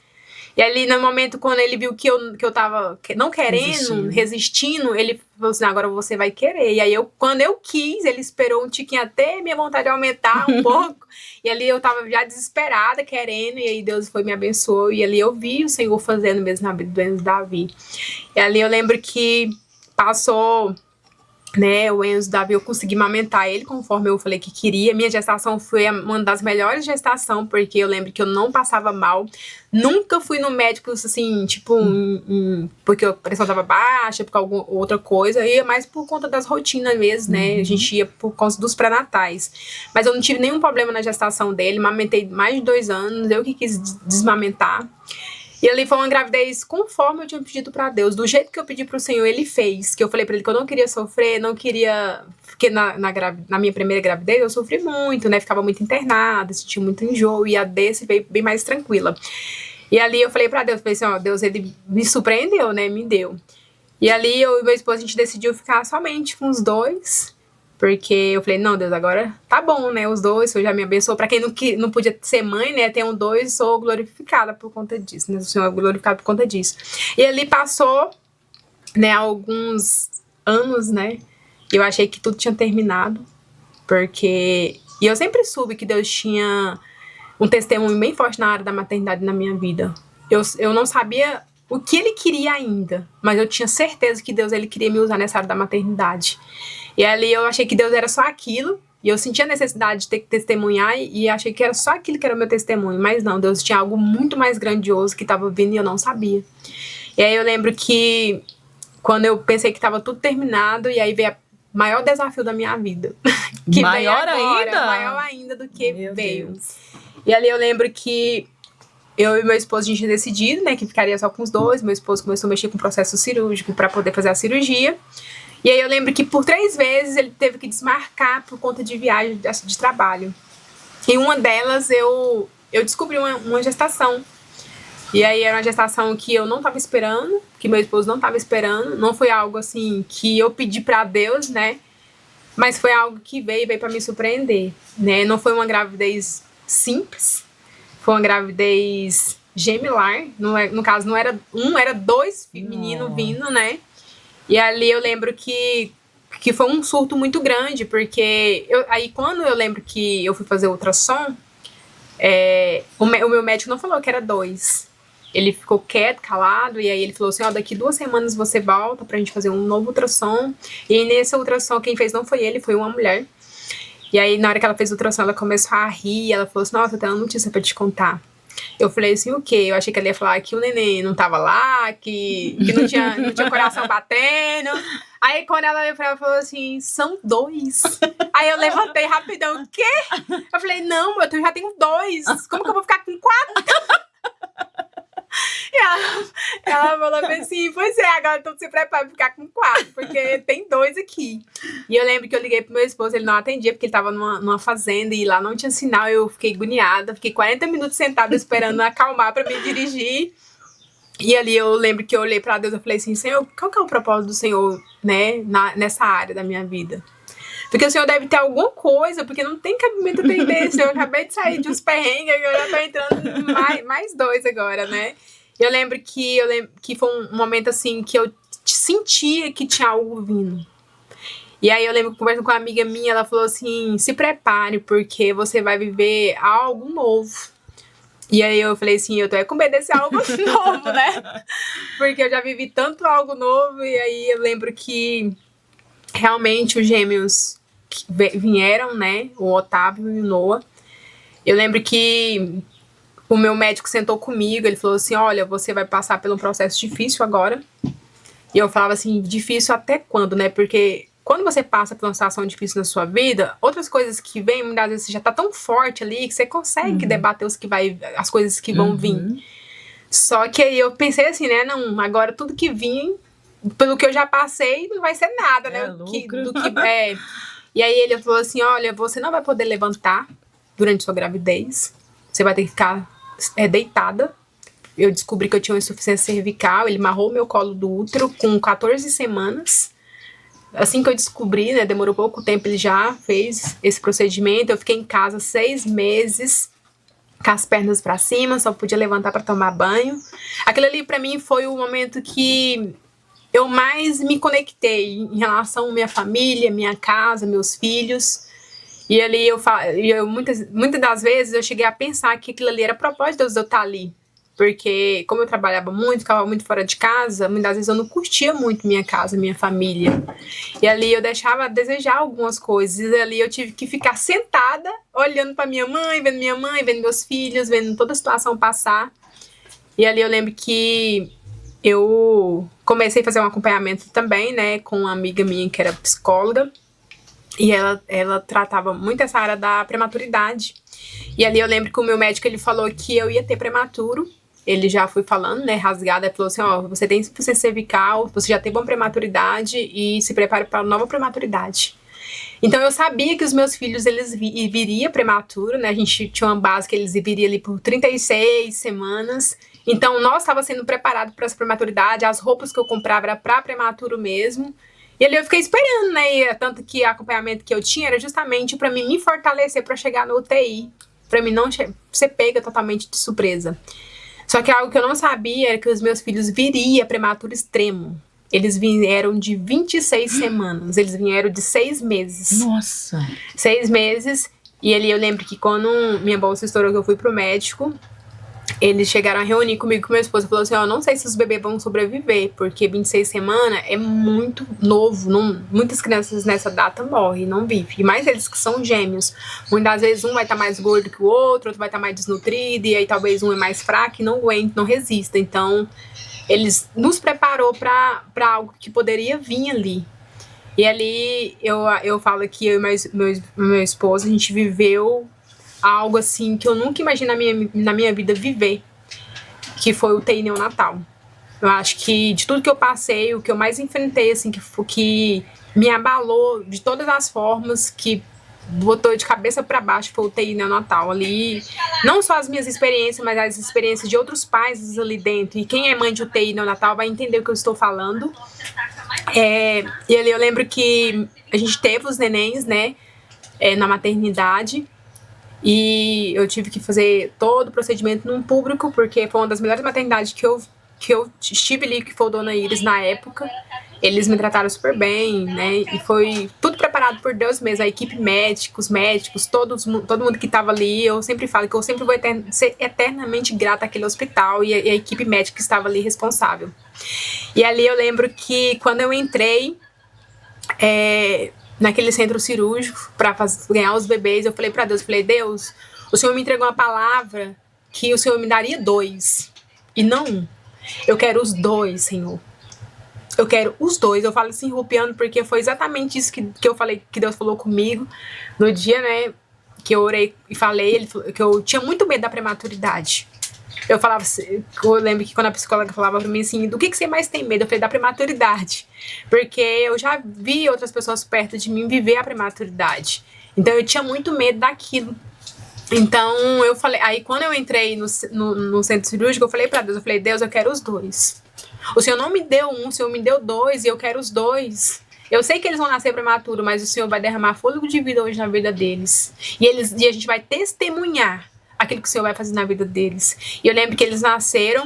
E ali, no momento, quando ele viu que eu tava não querendo, resistindo, ele falou assim, agora você vai querer. E aí, quando eu quis, ele esperou um tiquinho até minha vontade de aumentar um pouco. E ali, eu tava já desesperada, querendo. E aí, Deus foi me abençoou. E ali, eu vi o Senhor fazendo mesmo na vida do Enzo Davi. E ali, eu lembro que passou, né, o Enzo Davi, eu consegui amamentar ele conforme eu falei que queria. Minha gestação foi uma das melhores gestações, porque eu lembro que eu não passava mal. Nunca fui no médico, assim, tipo, porque a pressão tava baixa, por alguma outra coisa. Ia mais por conta das rotinas mesmo, né? A gente ia por conta dos pré-natais. Mas eu não tive nenhum problema na gestação dele. Amamentei mais de 2 anos, eu que quis desmamentar. E ali foi uma gravidez conforme eu tinha pedido pra Deus. Do jeito que eu pedi pro Senhor, Ele fez. Que eu falei pra Ele que eu não queria sofrer, não queria... Porque na minha primeira gravidez eu sofri muito, né? Ficava muito internada, sentia muito enjoo. E a desse veio bem mais tranquila. E ali eu falei pra Deus, falei assim, ó, Deus, Ele me surpreendeu, né? Me deu. E ali eu e meu esposo, a gente decidiu ficar somente com os 2. Porque eu falei, não, Deus, agora tá bom, né? Os 2, o Senhor já me abençoou. Pra quem não podia ser mãe, né? Tenho 2, sou glorificada por conta disso, né? O Senhor é glorificado por conta disso. E ali passou, né, alguns anos, né? Eu achei que tudo tinha terminado. Porque... E eu sempre soube que Deus tinha um testemunho bem forte na área da maternidade na minha vida. Eu não sabia o que Ele queria ainda, mas eu tinha certeza que Deus ele queria me usar nessa área da maternidade. E ali eu achei que Deus era só aquilo, e eu sentia a necessidade de ter que testemunhar, e achei que era só aquilo que era o meu testemunho. Mas não, Deus tinha algo muito mais grandioso que estava vindo e eu não sabia. E aí eu lembro que quando eu pensei que estava tudo terminado, e aí veio o maior desafio da minha vida. Que maior veio agora, ainda? maior ainda do que Meu veio. Deus. E ali eu lembro que eu e meu esposo, a gente tinha decidido, né, que ficaria só com os 2. Meu esposo começou a mexer com o processo cirúrgico para poder fazer a cirurgia. E aí eu lembro que por 3 vezes ele teve que desmarcar por conta de viagem de trabalho. E uma delas eu descobri uma gestação. E aí era uma gestação que eu não estava esperando, que meu esposo não estava esperando. Não foi algo assim que eu pedi para Deus, né? Mas foi algo que veio para me surpreender, né? Não foi uma gravidez simples. Foi uma gravidez gemelar. No caso, não era era 2 meninos vindo, né? E ali eu lembro que foi um surto muito grande, porque aí quando eu lembro que eu fui fazer ultrassom, o meu médico não falou que era 2. Ele ficou quieto, calado, e aí ele falou assim, ó, daqui 2 semanas você volta pra gente fazer um novo ultrassom. E aí nesse ultrassom quem fez não foi ele, foi uma mulher. E aí na hora que ela fez o ultrassom ela começou a rir, ela falou assim, nossa, eu tenho uma notícia pra te contar. Eu falei assim, o quê? Eu achei que ela ia falar que o neném não tava lá, que não tinha coração batendo. Aí quando ela falou assim, são 2. Aí eu levantei rapidão, o quê? Eu falei, não, eu já tenho 2. Como que eu vou ficar com 4? E ela falou assim, pois é, agora então se prepara pra ficar com 4, porque tem 2 aqui. E eu lembro que eu liguei pro meu esposo, ele não atendia, porque ele tava numa fazenda e lá não tinha sinal, eu fiquei agoniada, fiquei 40 minutos sentada esperando acalmar pra me dirigir. E ali eu lembro que eu olhei pra Deus e falei assim, Senhor, qual que é o propósito do Senhor, né, nessa área da minha vida? Porque o Senhor deve ter alguma coisa, porque não tem cabimento ter Senhor. Eu acabei de sair de uns perrengues, eu já tô entrando em mais 2 agora, né? Eu lembro que foi um momento assim que eu sentia que tinha algo vindo. E aí eu lembro que conversando com uma amiga minha, ela falou assim, se prepare, porque você vai viver algo novo. E aí eu falei assim, eu tô com medo desse algo novo, né? Porque eu já vivi tanto algo novo, e aí eu lembro que realmente os gêmeos vieram, né? O Otávio e o Noah. Eu lembro que o meu médico sentou comigo, ele falou assim, olha, você vai passar por um processo difícil agora. E eu falava assim, difícil até quando, né? Porque quando você passa por uma situação difícil na sua vida, outras coisas que vêm, muitas vezes você já tá tão forte ali que você consegue debater as coisas que vão vir. Só que aí eu pensei assim, né? Não, agora tudo que vir, pelo que eu já passei, não vai ser nada, né? E aí ele falou assim, olha, você não vai poder levantar durante sua gravidez. Você vai ter que ficar deitada. Eu descobri que eu tinha uma insuficiência cervical, ele amarrou meu colo do útero com 14 semanas. Assim que eu descobri, né, demorou pouco tempo, ele já fez esse procedimento. Eu fiquei em casa 6 meses, com as pernas pra cima, só podia levantar pra tomar banho. Aquilo ali pra mim foi o momento que eu mais me conectei em relação à minha família, minha casa, meus filhos. E ali muitas das vezes eu cheguei a pensar que aquilo ali era propósito de eu estar ali. Porque como eu trabalhava muito, ficava muito fora de casa, muitas vezes eu não curtia muito minha casa, minha família. E ali eu deixava a desejar algumas coisas. E ali eu tive que ficar sentada, olhando para minha mãe, vendo meus filhos, vendo toda a situação passar. E ali eu lembro que eu comecei a fazer um acompanhamento também, né, com uma amiga minha que era psicóloga. E ela tratava muito essa área da prematuridade. E ali eu lembro que o meu médico, ele falou que eu ia ter prematuro. Ele já foi falando, né, rasgado, ele falou assim, ó, você tem insuficiência cervical, você já teve uma prematuridade e se prepare para nova prematuridade. Então eu sabia que os meus filhos, eles viriam prematuro, né, a gente tinha uma base que eles viriam ali por 36 semanas. Então nós estávamos sendo preparados para essa prematuridade, as roupas que eu comprava era para prematuro mesmo. E ali eu fiquei esperando, né, e tanto que o acompanhamento que eu tinha era justamente para mim me fortalecer para chegar no UTI, para mim não ser pega totalmente de surpresa. Só que algo que eu não sabia era que os meus filhos viriam prematuro extremo. Eles vieram de 26 semanas, eles vieram de 6 meses. Nossa! 6 meses, e ali eu lembro que quando minha bolsa estourou, que eu fui pro médico, eles chegaram a reunir comigo com minha esposa e falou assim, ó, não sei se os bebês vão sobreviver, porque 26 semanas é muito novo, muitas crianças nessa data morrem, não vivem, e mais eles que são gêmeos, muitas vezes um vai estar mais gordo que o outro vai estar mais desnutrido, e aí talvez um é mais fraco e não aguenta, não resista, então eles nos preparou para algo que poderia vir ali. E ali eu falo que eu e meu esposo, a gente viveu algo assim que eu nunca imaginei na minha vida viver, que foi o UTI neonatal. Eu acho que de tudo que eu passei, o que eu mais enfrentei, assim, que me abalou de todas as formas, que botou de cabeça para baixo, foi o UTI neonatal. Ali, não só as minhas experiências, mas as experiências de outros pais ali dentro. E quem é mãe de UTI neonatal vai entender o que eu estou falando. E ali eu lembro que a gente teve os nenéns, né, na maternidade. E eu tive que fazer todo o procedimento num público, porque foi uma das melhores maternidades que eu estive ali, que foi o Dona Iris na época. Eles me trataram super bem, né? E foi tudo preparado por Deus mesmo. A equipe médica, os médicos, todo mundo que estava ali. Eu sempre falo que eu sempre vou ser eternamente grata àquele hospital e a equipe médica que estava ali responsável. E ali eu lembro que quando eu entrei naquele centro cirúrgico para ganhar os bebês, eu falei para Deus, Deus, o Senhor me entregou uma palavra que o Senhor me daria 2 e não 1. Eu quero os 2, Senhor. Eu quero os 2. Eu falo assim, rupiando, porque foi exatamente isso que eu falei, que Deus falou comigo no dia, né, que eu orei e falei, ele falou que eu tinha muito medo da prematuridade. Eu falava, eu lembro que quando a psicóloga falava pra mim assim, do que você mais tem medo? Eu falei, da prematuridade. Porque eu já vi outras pessoas perto de mim viver a prematuridade. Então eu tinha muito medo daquilo. Então eu falei, aí quando eu entrei no centro cirúrgico, eu falei pra Deus, Deus, eu quero os 2. O Senhor não me deu 1, o Senhor me deu 2 e eu quero os 2. Eu sei que eles vão nascer prematuro, mas o Senhor vai derramar fôlego de vida hoje na vida deles. E a gente vai testemunhar aquilo que o Senhor vai fazer na vida deles. E eu lembro que eles nasceram,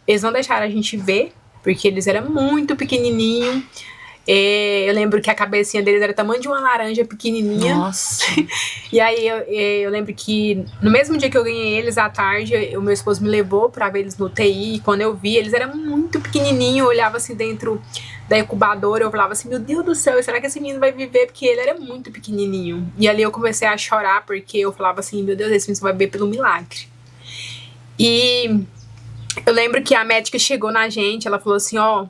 eles não deixaram a gente ver, porque eles eram muito pequenininhos. Eu lembro que a cabecinha deles era o tamanho de uma laranja pequenininha. Nossa. E aí eu lembro que no mesmo dia que eu ganhei eles, à tarde, o meu esposo me levou pra ver eles no UTI. E quando eu vi, eles eram muito pequenininhos. Eu olhava assim dentro da incubadora, eu falava assim, meu Deus do céu, será que esse menino vai viver? Porque ele era muito pequenininho. E ali eu comecei a chorar, porque eu falava assim, meu Deus, esse menino vai viver pelo milagre. E eu lembro que a médica chegou na gente, ela falou assim, ó,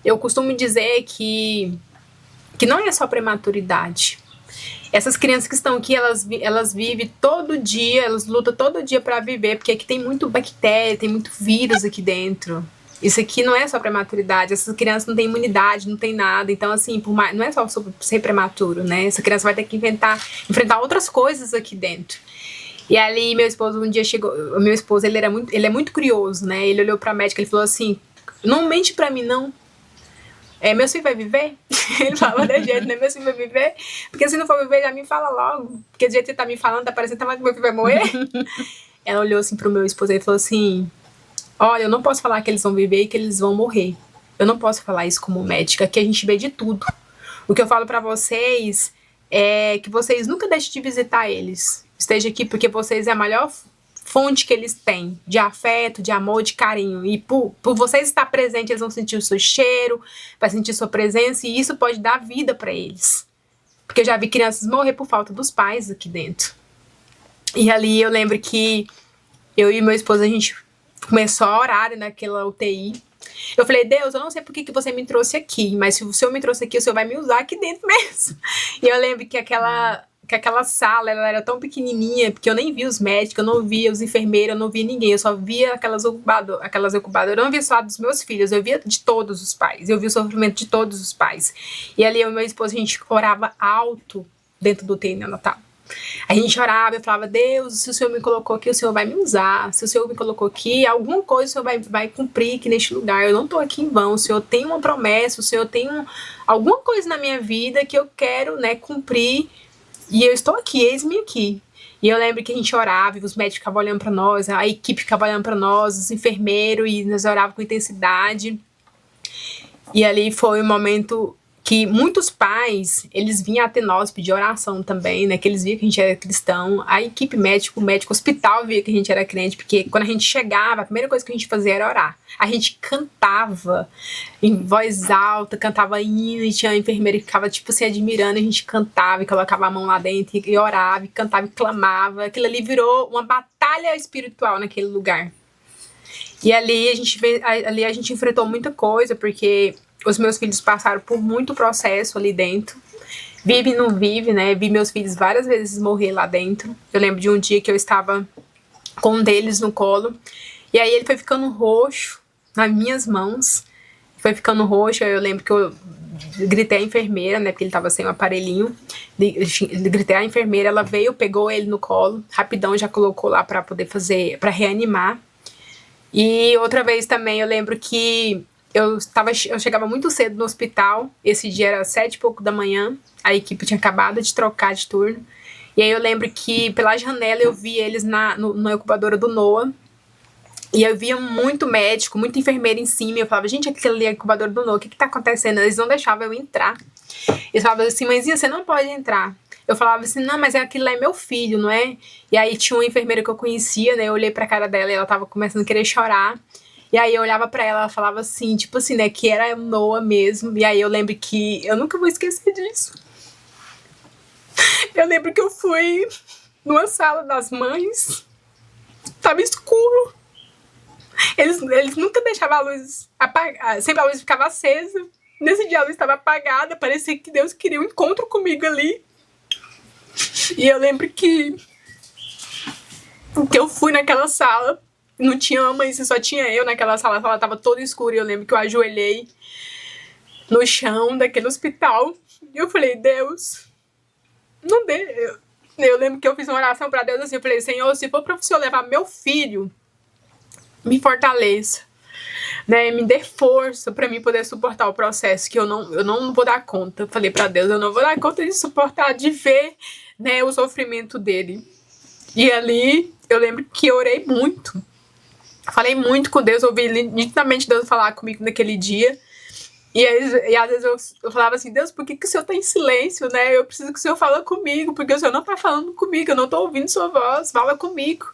eu costumo dizer que não é só prematuridade. Essas crianças que estão aqui, elas vivem todo dia, elas lutam todo dia para viver, porque aqui tem muito bactéria, tem muito vírus aqui dentro. Isso aqui não é só prematuridade, essas crianças não têm imunidade, não tem nada. Então, assim, não é só sobre ser prematuro, né? Essa criança vai ter que enfrentar outras coisas aqui dentro. E ali, meu esposo um dia chegou, meu esposo, ele é muito curioso, né? Ele olhou pra médica, ele falou assim, não mente pra mim, não. Meu filho vai viver? Ele falava de jeito, né? Meu filho vai viver? Porque se não for viver, já me fala logo. Porque do jeito que você tá me falando, tá parecendo que meu filho vai morrer. Ela olhou assim pro meu esposo e falou assim, olha, eu não posso falar que eles vão viver e que eles vão morrer. Eu não posso falar isso como médica, que a gente vê de tudo. O que eu falo pra vocês é que vocês nunca deixem de visitar eles. Esteja aqui porque vocês é a maior fonte que eles têm de afeto, de amor, de carinho. E por vocês estar presente, eles vão sentir o seu cheiro, vai sentir sua presença, e isso pode dar vida para eles. Porque eu já vi crianças morrer por falta dos pais aqui dentro. E ali eu lembro que eu e meu esposo, a gente começou a orar naquela UTI. Eu falei, Deus, eu não sei por que você me trouxe aqui, mas se o Senhor me trouxe aqui, o Senhor vai me usar aqui dentro mesmo. E eu lembro que aquela sala, ela era tão pequenininha, porque eu nem via os médicos, eu não via os enfermeiros, eu não via ninguém, eu só via aquelas incubadoras, eu não via só dos meus filhos, eu via de todos os pais, eu via o sofrimento de todos os pais. E ali eu e meu esposo, a gente orava alto dentro do UTI neonatal. A gente orava, eu falava, Deus, se o Senhor me colocou aqui, o Senhor vai me usar. Se o Senhor me colocou aqui, alguma coisa o Senhor vai cumprir aqui neste lugar. Eu não estou aqui em vão. O Senhor tem uma promessa, o Senhor tem alguma coisa na minha vida que eu quero, né, cumprir. E eu estou aqui, eis-me aqui. E eu lembro que a gente orava, e os médicos ficavam olhando para nós, a equipe ficava olhando para nós, os enfermeiros, e nós orávamos com intensidade. E ali foi um momento que muitos pais, eles vinham até nós pedir oração também, né, que eles viam que a gente era cristão, a equipe médica, o médico, o hospital via que a gente era crente, porque quando a gente chegava, a primeira coisa que a gente fazia era orar. A gente cantava em voz alta, cantava hino, e tinha a enfermeira que ficava, tipo assim, admirando, a gente cantava e colocava a mão lá dentro, e orava, e cantava e clamava. Aquilo ali virou uma batalha espiritual naquele lugar. E ali a gente enfrentou muita coisa, porque os meus filhos passaram por muito processo ali dentro. Vive e não vive, né? Vi meus filhos várias vezes morrer lá dentro. Eu lembro de um dia que eu estava com um deles no colo. E aí ele foi ficando roxo nas minhas mãos. Foi ficando roxo. Aí eu lembro que eu gritei à enfermeira, né? Porque ele estava sem o aparelhinho. Gritei à enfermeira, ela veio, pegou ele no colo. Rapidão já colocou lá para poder fazer, para reanimar. E outra vez também eu lembro que eu chegava muito cedo no hospital. Esse dia era 7 e pouco da manhã. A equipe tinha acabado de trocar de turno. E aí eu lembro que pela janela eu vi eles na incubadora do Noah. E eu via muito médico, muita enfermeira em cima. E eu falava, gente, aquele ali é a incubadora do Noah. O que tá acontecendo? Eles não deixavam eu entrar. Eles falavam assim, mãezinha, você não pode entrar. Eu falava assim, não, mas aquilo lá é meu filho, não é? E aí tinha uma enfermeira que eu conhecia, né? Eu olhei pra cara dela e ela tava começando a querer chorar. E aí eu olhava pra ela, ela falava assim, tipo assim, né, que era Noah mesmo. E aí eu lembro que, eu nunca vou esquecer disso. Eu lembro que eu fui numa sala das mães, tava escuro. Eles nunca deixavam a luz apagada, sempre a luz ficava acesa. Nesse dia a luz estava apagada, parecia que Deus queria um encontro comigo ali. E eu lembro que eu fui naquela sala, não tinha mãe, só tinha eu naquela sala, a sala tava toda escura, e eu lembro que eu ajoelhei no chão daquele hospital, e eu falei, Deus, não dê. Eu lembro que eu fiz uma oração pra Deus assim, eu falei, Senhor, se for pra o Senhor levar meu filho, me fortaleça, né, me dê força pra mim poder suportar o processo, que eu não vou dar conta. Eu falei pra Deus, eu não vou dar conta de suportar, de ver, né, o sofrimento dele. E ali, eu lembro que eu orei muito. Falei muito com Deus, ouvi nitidamente Deus falar comigo naquele dia. E às vezes eu falava assim, Deus, por que o Senhor tá em silêncio, né? Eu preciso que o Senhor fale comigo, porque o Senhor não tá falando comigo, eu não tô ouvindo sua voz, fala comigo.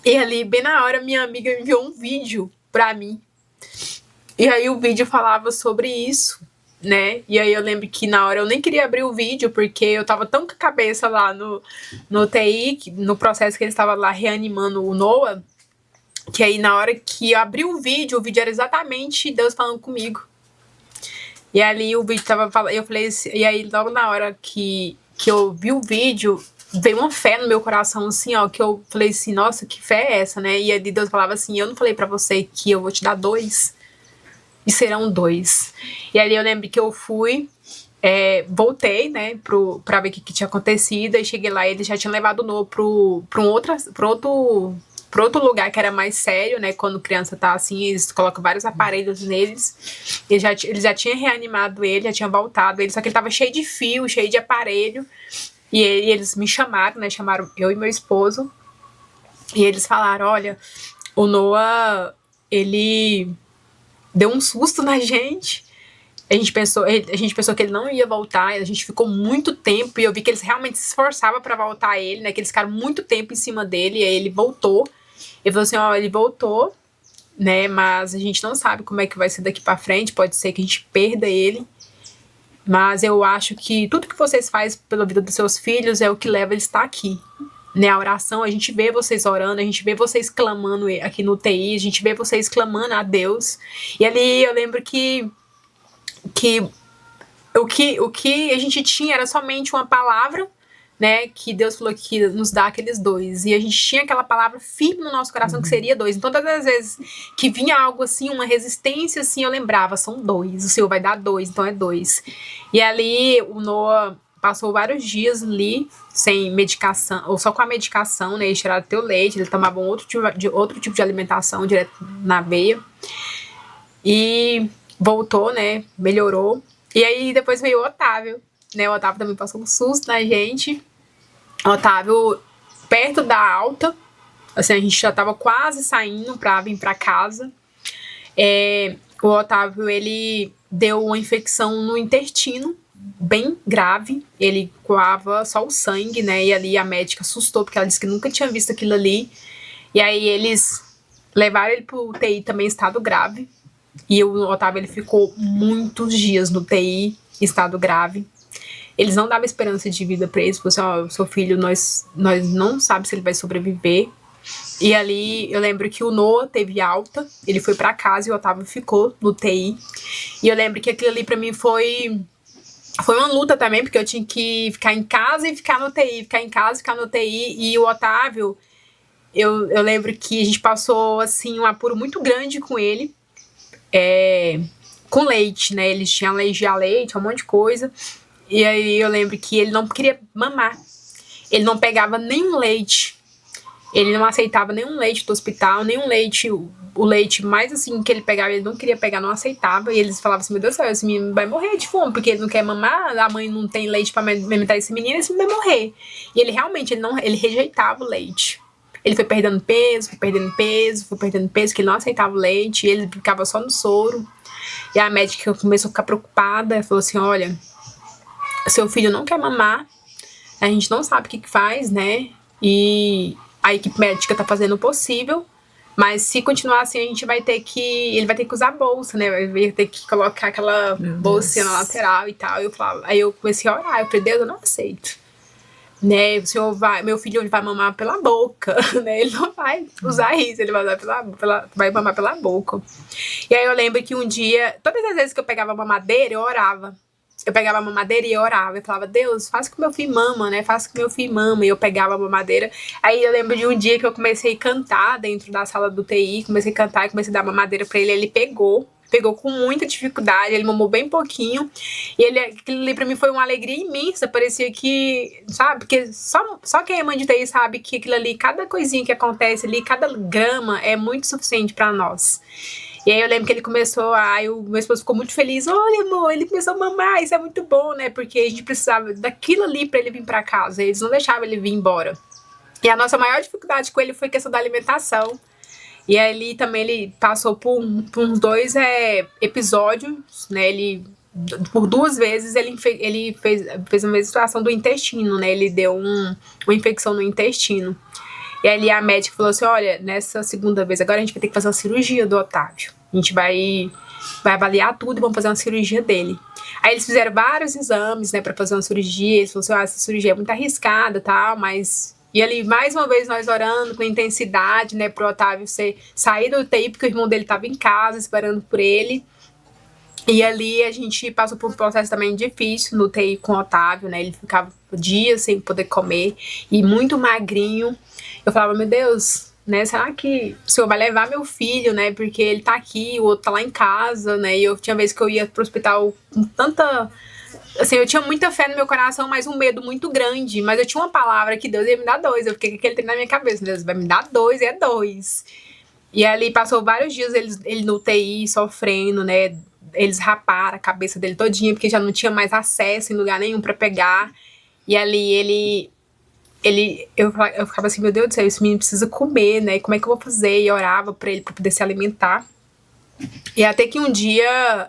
E ali, bem na hora, minha amiga enviou um vídeo pra mim. E aí o vídeo falava sobre isso, né? E aí eu lembro que na hora eu nem queria abrir o vídeo, porque eu tava tão com a cabeça lá no UTI, no processo que eles estavam lá reanimando o Noah, que aí na hora que eu abri o vídeo era exatamente Deus falando comigo. E ali o vídeo tava falando, eu falei assim, e aí logo na hora que eu vi o vídeo, veio uma fé no meu coração, assim, ó, que eu falei assim, nossa, que fé é essa, né? E aí Deus falava assim, eu não falei pra você que eu vou te dar 2, e serão 2. E ali eu lembro que eu fui, voltei, né, pra ver o que tinha acontecido, e cheguei lá e eles já tinham levado o Noah pra outro lugar que era mais sério, né? Quando criança tá assim, eles colocam vários aparelhos neles. Eles já tinham reanimado ele, já tinham voltado ele, só que ele tava cheio de fio, cheio de aparelho. E eles me chamaram, né? Chamaram eu e meu esposo. E eles falaram, olha, o Noah, ele deu um susto na gente. A gente pensou que ele não ia voltar, a gente ficou muito tempo, e eu vi que eles realmente se esforçavam pra voltar ele, né? Que eles ficaram muito tempo em cima dele, e aí ele voltou. Ele falou assim, ó, ele voltou, né, mas a gente não sabe como é que vai ser daqui pra frente, pode ser que a gente perda ele, mas eu acho que tudo que vocês fazem pela vida dos seus filhos é o que leva eles a estar aqui, né, a oração, a gente vê vocês orando, a gente vê vocês clamando aqui no UTI, a gente vê vocês clamando a Deus, e ali eu lembro que o que a gente tinha era somente uma palavra, né, que Deus falou que nos dá aqueles 2, e a gente tinha aquela palavra firme no nosso coração que seria 2, então todas as vezes que vinha algo assim, uma resistência assim, eu lembrava, são 2, o Senhor vai dar 2, então é 2, e ali o Noah passou vários dias ali, sem medicação, ou só com a medicação, né, eles tiraram teu leite, ele tomava outro tipo de alimentação direto na veia, e voltou, né, melhorou, e aí depois veio o Otávio, né, o Otávio também passou um susto na gente. O Otávio, perto da alta, assim, a gente já tava quase saindo pra vir pra casa. O Otávio, ele deu uma infecção no intestino, bem grave. Ele coava só o sangue, né, e ali a médica assustou, porque ela disse que nunca tinha visto aquilo ali. E aí eles levaram ele pro UTI também em estado grave. E o Otávio, ele ficou muitos dias no UTI, em estado grave. Eles não davam esperança de vida pra eles, falaram assim, ó, seu filho, nós não sabemos se ele vai sobreviver. E ali, eu lembro que o Noah teve alta, ele foi pra casa e o Otávio ficou no UTI. E eu lembro que aquilo ali pra mim foi uma luta também, porque eu tinha que ficar em casa e ficar no UTI, ficar em casa e ficar no UTI. E o Otávio, eu lembro que a gente passou, assim, um apuro muito grande com ele, com leite, né? Eles tinham alergia a leite, um monte de coisa. E aí eu lembro que ele não queria mamar. Ele não pegava nenhum leite. Ele não aceitava nenhum leite do hospital, nenhum leite. O leite mais assim que ele pegava, ele não queria pegar, não aceitava. E eles falavam assim, meu Deus do céu, esse menino vai morrer de fome, porque ele não quer mamar, a mãe não tem leite pra alimentar esse menino vai morrer. E ele realmente, ele rejeitava o leite. Ele foi perdendo peso, que ele não aceitava o leite, e ele ficava só no soro. E a médica começou a ficar preocupada, falou assim, olha, seu filho não quer mamar, a gente não sabe o que faz, né, e a equipe médica tá fazendo o possível, mas se continuar assim, ele vai ter que usar a bolsa, né, vai ter que colocar aquela bolsinha na lateral e tal. Aí eu comecei a orar, eu falei, Deus, eu não aceito, né, o senhor meu filho, ele vai mamar pela boca, né, ele não vai usar isso, ele vai mamar pela boca. E aí eu lembro que um dia, todas as vezes que eu pegava a mamadeira, eu orava. Eu pegava a mamadeira e eu orava. Eu falava, Deus, faz com que meu filho mama, né? Faz com que meu filho mama. E eu pegava a mamadeira. Aí eu lembro de um dia que eu comecei a cantar dentro da sala do TI. Comecei a cantar e comecei a dar mamadeira pra ele. Ele pegou com muita dificuldade. Ele mamou bem pouquinho. E aquilo ali pra mim foi uma alegria imensa. Parecia que, sabe? Porque só quem é mãe de TI sabe que aquilo ali, cada coisinha que acontece ali, cada grama é muito suficiente pra nós. E aí eu lembro que ele começou, o meu esposo ficou muito feliz, olha amor, ele começou a mamar, isso é muito bom, né, porque a gente precisava daquilo ali pra ele vir pra casa, eles não deixavam ele vir embora. E a nossa maior dificuldade com ele foi a questão da alimentação. E ali também ele passou por uns 2 episódios, né? Por 2 vezes ele fez a mesma situação do intestino, né? Ele deu uma infecção no intestino. E ali a médica falou assim, olha, nessa segunda vez agora a gente vai ter que fazer uma cirurgia do Otávio. A gente vai avaliar tudo e vamos fazer uma cirurgia dele. Aí eles fizeram vários exames, né, pra fazer uma cirurgia. Eles falaram assim, essa cirurgia é muito arriscada e tal, mas... E ali, mais uma vez, nós orando com intensidade, né, pro Otávio sair do UTI, porque o irmão dele tava em casa esperando por ele. E ali a gente passou por um processo também difícil no UTI com o Otávio, né, ele ficava dias sem poder comer e muito magrinho. Eu falava, meu Deus, né, será que o Senhor vai levar meu filho, né, porque ele tá aqui, o outro tá lá em casa, né, e eu tinha vezes que eu ia pro hospital com tanta... Assim, eu tinha muita fé no meu coração, mas um medo muito grande, mas eu tinha uma palavra que Deus ia me dar 2, eu fiquei com aquele trem na minha cabeça, Deus vai me dar 2, é 2. E ali passou vários dias ele no UTI, sofrendo, né, eles raparam a cabeça dele todinha, porque já não tinha mais acesso em lugar nenhum pra pegar, e ali eu ficava assim, meu Deus do céu, esse menino precisa comer, né? Como é que eu vou fazer? E orava pra ele pra poder se alimentar. E até que um dia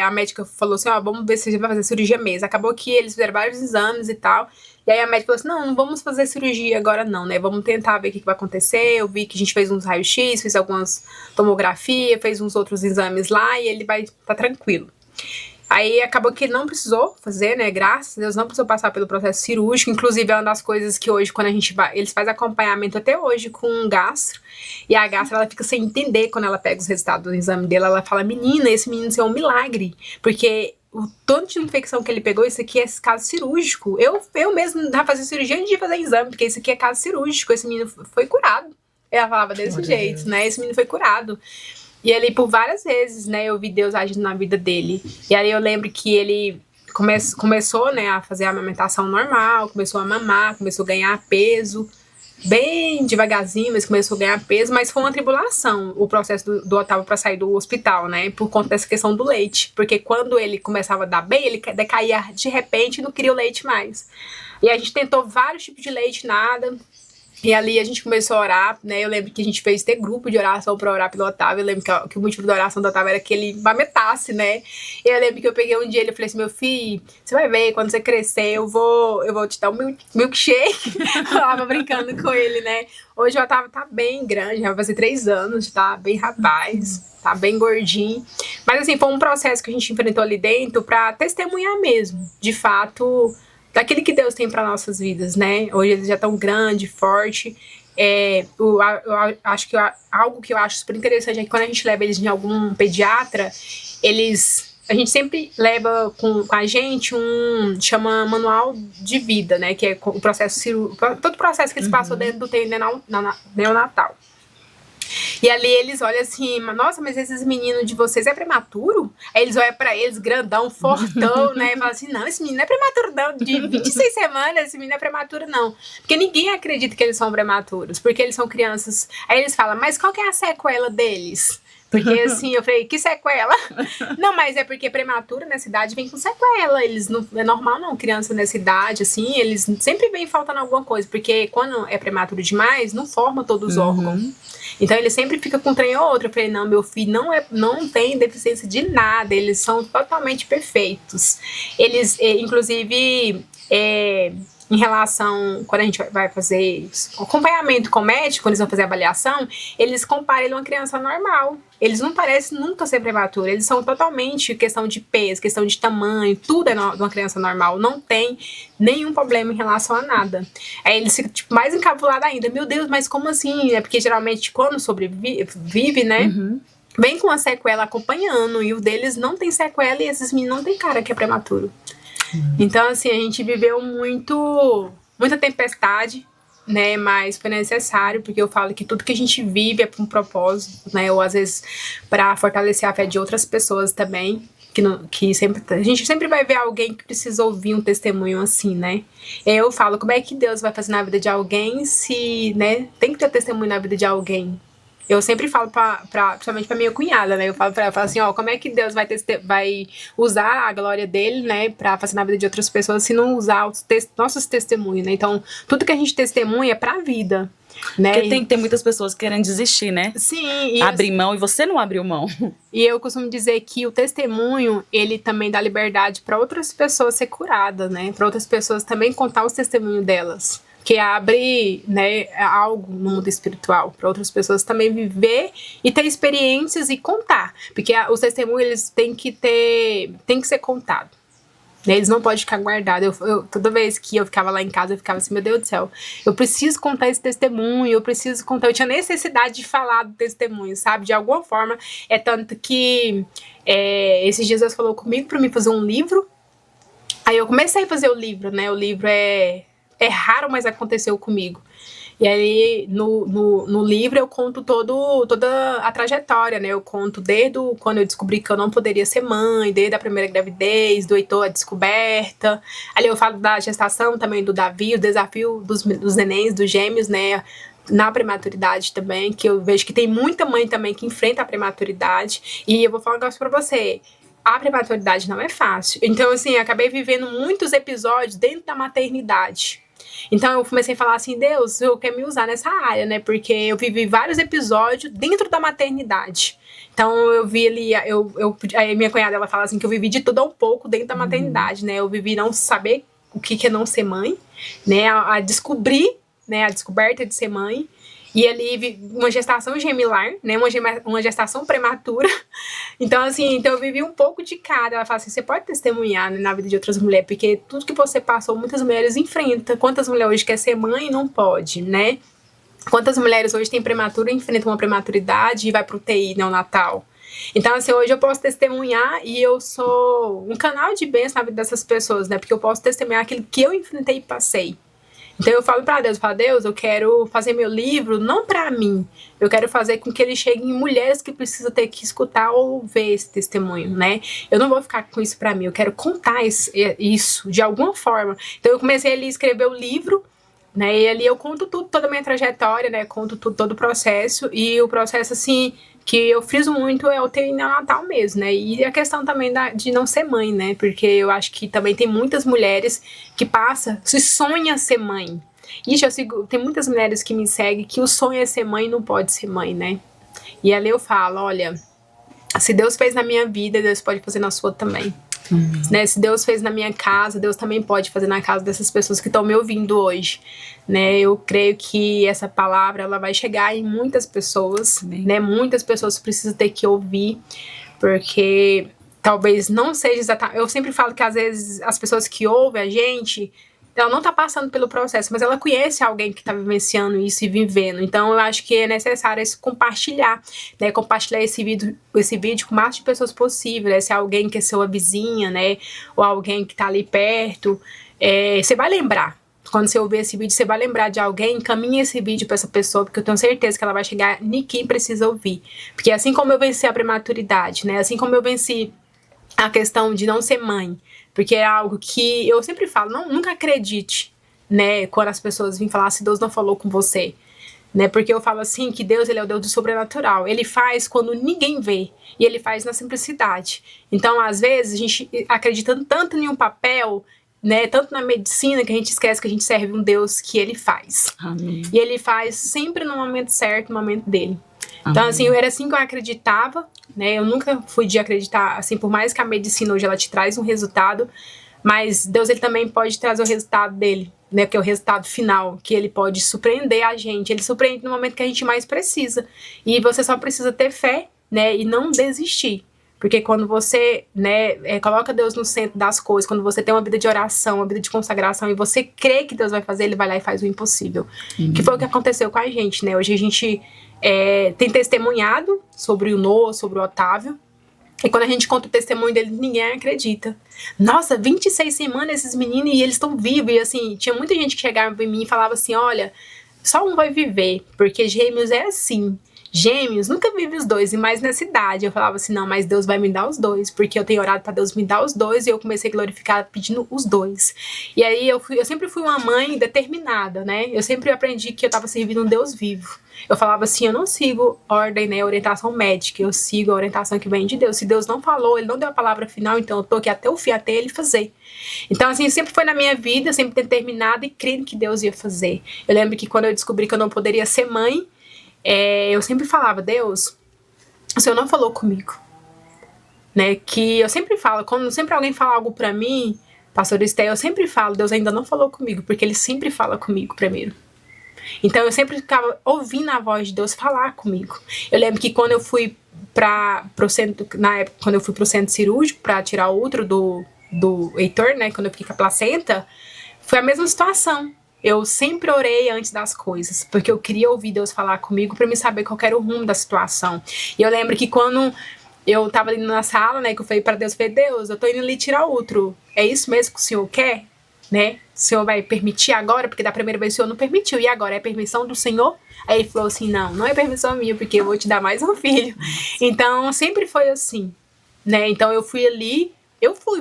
a médica falou assim, ó, vamos ver se a gente vai fazer cirurgia mesmo. Acabou que eles fizeram vários exames e tal. E aí a médica falou assim, não vamos fazer cirurgia agora não, né? Vamos tentar ver o que vai acontecer. Eu vi que a gente fez uns raios-x, fez algumas tomografias, fez uns outros exames lá e ele vai estar tranquilo. Aí acabou que ele não precisou fazer, né, graças a Deus, não precisou passar pelo processo cirúrgico, inclusive é uma das coisas que hoje, quando a gente vai, eles fazem acompanhamento até hoje com um gastro, e a gastro, ela fica sem entender quando ela pega os resultados do exame dele, ela fala, menina, esse menino é um milagre, porque o tanto de infecção que ele pegou, isso aqui é caso cirúrgico, eu mesmo já fazia cirurgia antes de fazer exame, porque isso aqui é caso cirúrgico, esse menino foi curado, ela falava desse jeito, né, esse menino foi curado. E ali, por várias vezes, né, eu vi Deus agindo na vida dele. E aí eu lembro que ele começou, né, a fazer a amamentação normal, começou a mamar, começou a ganhar peso, bem devagarzinho, mas começou a ganhar peso, mas foi uma tribulação o processo do Otávio para sair do hospital, né, por conta dessa questão do leite. Porque quando ele começava a dar bem, ele decaía de repente e não queria o leite mais. E a gente tentou vários tipos de leite, nada... E ali a gente começou a orar, né? Eu lembro que a gente fez ter grupo de oração pra orar pelo Otávio. Eu lembro que o motivo da oração do Otávio era que ele vomitasse, né? E eu lembro que eu peguei um dia e falei assim, meu filho, você vai ver, quando você crescer, eu vou te dar um milkshake. Eu tava brincando com ele, né? Hoje o Otávio tá bem grande, já vai fazer 3 anos, tá bem rapaz, tá bem gordinho. Mas assim, foi um processo que a gente enfrentou ali dentro pra testemunhar mesmo, de fato... daquele que Deus tem para nossas vidas, né? Hoje eles já estão grande, forte. Eu acho que algo que eu acho super interessante é que quando a gente leva eles em algum pediatra, a gente sempre leva com a gente chama manual de vida, né? Que é o processo todo o processo que eles passam dentro do UTI neonatal. E ali eles olham assim, nossa, mas esses meninos de vocês é prematuro? Aí eles olham pra eles, grandão, fortão, né? E falam assim, não, esse menino não é prematuro não, de 26 semanas, esse menino é prematuro não. Porque ninguém acredita que eles são prematuros, porque eles são crianças. Aí eles falam, mas qual que é a sequela deles? Porque assim, eu falei, que sequela? Não, mas é porque prematuro nessa idade vem com sequela. Eles não é normal não, criança nessa idade, assim, eles sempre vem faltando alguma coisa, porque quando é prematuro demais, não forma todos os órgãos. Então ele sempre fica com um trem ou outro. Eu falei, não, meu filho não tem deficiência de nada, eles são totalmente perfeitos. Eles, inclusive, em relação, quando a gente vai fazer acompanhamento com o médico, quando eles vão fazer a avaliação, eles comparam ele a uma criança normal. Eles não parecem nunca ser prematuros, eles são totalmente questão de peso, questão de tamanho, tudo é de uma criança normal, não tem nenhum problema em relação a nada. Aí eles ficam tipo, mais encabulados ainda, meu Deus, mas como assim? É porque geralmente quando sobrevive, né, vem com a sequela acompanhando, e o deles não tem sequela e esses meninos não tem cara que é prematuro. Então, assim, a gente viveu muita tempestade, né, mas foi necessário, porque eu falo que tudo que a gente vive é para um propósito, né, ou às vezes para fortalecer a fé de outras pessoas também, que a gente sempre vai ver alguém que precisa ouvir um testemunho assim, né. Eu falo, como é que Deus vai fazer na vida de alguém se, né, tem que ter testemunho na vida de alguém. Eu sempre falo principalmente pra minha cunhada, né? Eu falo pra ela, assim, ó, como é que Deus vai usar a glória dele, né, pra fazer na vida de outras pessoas, se não usar os nossos testemunhos, né? Então, tudo que a gente testemunha é pra vida. né? Porque tem muitas pessoas querendo desistir, né? Sim. Abrir mão, e você não abriu mão. E eu costumo dizer que o testemunho, ele também dá liberdade para outras pessoas ser curadas, né? Para outras pessoas também contar os testemunhos delas. Que abre, né, algo no mundo espiritual para outras pessoas também viver e ter experiências e contar. Porque os testemunhos, eles têm que ser contados. Eles não podem ficar guardados. Toda vez que eu ficava lá em casa, eu ficava assim, meu Deus do céu, eu preciso contar esse testemunho, eu preciso contar. Eu tinha necessidade de falar do testemunho, sabe? De alguma forma. É tanto que esses dias Deus falou comigo para mim fazer um livro. Aí eu comecei a fazer o livro, né? O livro é raro, mas aconteceu comigo. E aí, no livro, eu conto toda a trajetória, né? Eu conto desde quando eu descobri que eu não poderia ser mãe, desde a primeira gravidez, do Heitor, a descoberta. Ali eu falo da gestação também do Davi, o desafio dos nenéns, dos gêmeos, né? Na prematuridade também, que eu vejo que tem muita mãe também que enfrenta a prematuridade. E eu vou falar um negócio pra você. A prematuridade não é fácil. Então, assim, eu acabei vivendo muitos episódios dentro da maternidade. Então eu comecei a falar assim, Deus, eu quero me usar nessa área, né? Porque eu vivi vários episódios dentro da maternidade. Então eu vi ali, aí minha cunhada, ela fala assim, que eu vivi de tudo um pouco dentro da maternidade, né? Eu vivi não saber o que é não ser mãe, né? A descobrir, né? A descoberta de ser mãe. E ali uma gestação gemilar, né? Uma gestação prematura. Então, assim, eu vivi um pouco de cada. Ela fala assim, você pode testemunhar, né, na vida de outras mulheres, porque tudo que você passou, muitas mulheres enfrentam. Quantas mulheres hoje querem ser mãe e não pode, né? Quantas mulheres hoje têm prematura e enfrentam uma prematuridade e vai pro UTI neonatal? Então, assim, hoje eu posso testemunhar e eu sou um canal de bênção na vida dessas pessoas, né? Porque eu posso testemunhar aquilo que eu enfrentei e passei. Então eu falo pra Deus, Deus, eu quero fazer meu livro não pra mim, eu quero fazer com que ele chegue em mulheres que precisam ter que escutar ou ver esse testemunho, né? Eu não vou ficar com isso pra mim, eu quero contar isso de alguma forma. Então eu comecei ali a escrever o livro, né? E ali eu conto tudo, toda a minha trajetória, né? Conto tudo, todo o processo, e o processo, assim, que eu friso muito é o ter neonatal mesmo, né? E a questão também de não ser mãe, né? Porque eu acho que também tem muitas mulheres que se sonham ser mãe. Ixi, tem muitas mulheres que me seguem que o sonho é ser mãe e não pode ser mãe, né? E ali eu falo, olha, se Deus fez na minha vida, Deus pode fazer na sua também. Né? Se Deus fez na minha casa, Deus também pode fazer na casa dessas pessoas que estão me ouvindo hoje, né? Eu creio que essa palavra ela vai chegar em muitas pessoas, né? Muitas pessoas precisam ter que ouvir, porque talvez não seja exatamente. Eu sempre falo que às vezes as pessoas que ouvem a gente, ela não está passando pelo processo, mas ela conhece alguém que está vivenciando isso e vivendo. Então, eu acho que é necessário compartilhar, né? Compartilhar esse vídeo com o máximo de pessoas possível, né? Se é alguém que é sua vizinha, né? Ou alguém que está ali perto. Você vai lembrar. Quando você ouvir esse vídeo, você vai lembrar de alguém, encaminhe esse vídeo para essa pessoa, porque eu tenho certeza que ela vai chegar em quem precisa ouvir. Porque assim como eu venci a prematuridade, né? Assim como eu venci a questão de não ser mãe, porque é algo que eu sempre falo, nunca acredite, né, quando as pessoas vêm falar se Deus não falou com você, né, porque eu falo assim, que Deus, ele é o Deus do sobrenatural, ele faz quando ninguém vê, e ele faz na simplicidade. Então, às vezes, a gente acreditando tanto em um papel, né, tanto na medicina, que a gente esquece que a gente serve um Deus que ele faz. Amém. E ele faz sempre no momento certo, no momento dele. Então, assim, era assim que eu acreditava, né? Eu nunca fui de acreditar, assim, por mais que a medicina hoje ela te traz um resultado, mas Deus, ele também pode trazer o resultado dele, né? Que é o resultado final, que ele pode surpreender a gente. Ele surpreende no momento que a gente mais precisa. E você só precisa ter fé, né? E não desistir. Porque quando você, né, coloca Deus no centro das coisas, quando você tem uma vida de oração, uma vida de consagração, e você crê que Deus vai fazer, ele vai lá e faz o impossível. Que foi o que aconteceu com a gente, né? Hoje a gente tem testemunhado sobre o Noah, sobre o Otávio, e quando a gente conta o testemunho dele, ninguém acredita. Nossa, 26 semanas esses meninos e eles estão vivos. E assim, tinha muita gente que chegava em mim e falava assim, olha, só um vai viver, porque gêmeos é assim. Gêmeos, nunca vive os dois, e mais nessa idade. Eu falava assim, não, mas Deus vai me dar os dois, porque eu tenho orado para Deus me dar os dois, e eu comecei a glorificar pedindo os dois. E aí eu sempre fui uma mãe determinada, né? Eu sempre aprendi que eu estava servindo um Deus vivo. Eu falava assim, eu não sigo ordem, né, orientação médica, eu sigo a orientação que vem de Deus. Se Deus não falou, Ele não deu a palavra final, então eu tô aqui até o fim, até Ele fazer. Então, assim, sempre foi na minha vida, sempre determinada e crendo que Deus ia fazer. Eu lembro que quando eu descobri que eu não poderia ser mãe, eu sempre falava, Deus, o Senhor não falou comigo, né, que eu sempre falo, quando sempre alguém fala algo pra mim, pastor Esté, eu sempre falo, Deus ainda não falou comigo, porque Ele sempre fala comigo primeiro. Então eu sempre ficava ouvindo a voz de Deus falar comigo. Eu lembro que quando eu fui pro centro, na época, quando eu fui pro centro cirúrgico pra tirar o útero do Heitor, né, quando eu fiquei com a placenta, foi a mesma situação. Eu sempre orei antes das coisas, porque eu queria ouvir Deus falar comigo pra me saber qual era o rumo da situação. E eu lembro que quando eu tava ali na sala, né, que eu falei pra Deus, Deus, eu tô indo ali tirar o útero, é isso mesmo que o Senhor quer? Né? O Senhor vai permitir agora? Porque da primeira vez o Senhor não permitiu, e agora é permissão do Senhor? Aí ele falou assim, não é permissão minha, porque eu vou te dar mais um filho. Então, sempre foi assim, né? Então, eu fui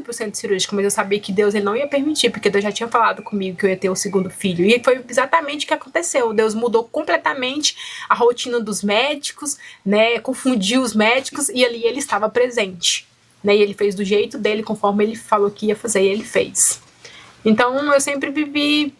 pro centro cirúrgico, mas eu sabia que Deus ele não ia permitir, porque Deus já tinha falado comigo que eu ia ter o segundo filho. E foi exatamente o que aconteceu. Deus mudou completamente a rotina dos médicos, né? Confundiu os médicos, e ali ele estava presente, né? E ele fez do jeito dele, conforme ele falou que ia fazer, e ele fez. Então, eu sempre vivi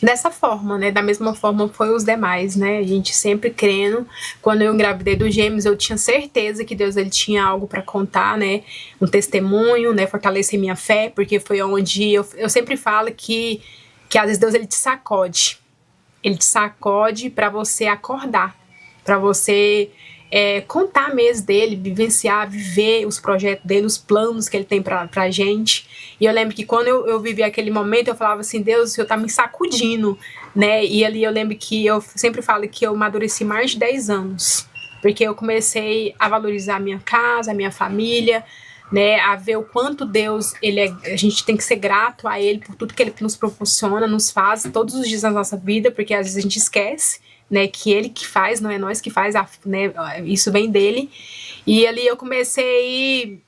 dessa forma, né? Da mesma forma foi os demais, né? A gente sempre crendo. Quando eu engravidei dos gêmeos, eu tinha certeza que Deus ele tinha algo para contar, né? Um testemunho, né? Fortalecer minha fé, porque foi onde eu sempre falo que às vezes Deus ele te sacode. Ele te sacode para você acordar, para você contar mesmo dele, vivenciar, viver os projetos dele, os planos que ele tem pra gente. E eu lembro que quando eu vivi aquele momento, eu falava assim, Deus, o Senhor tá me sacudindo, né? E ali eu lembro que eu sempre falo que eu amadureci mais de 10 anos, porque eu comecei a valorizar a minha casa, a minha família, né? A ver o quanto Deus, a gente tem que ser grato a Ele por tudo que Ele nos proporciona, nos faz todos os dias na nossa vida, porque às vezes a gente esquece, né, que Ele que faz, não é nós que faz, né, isso vem dele. E ali eu comecei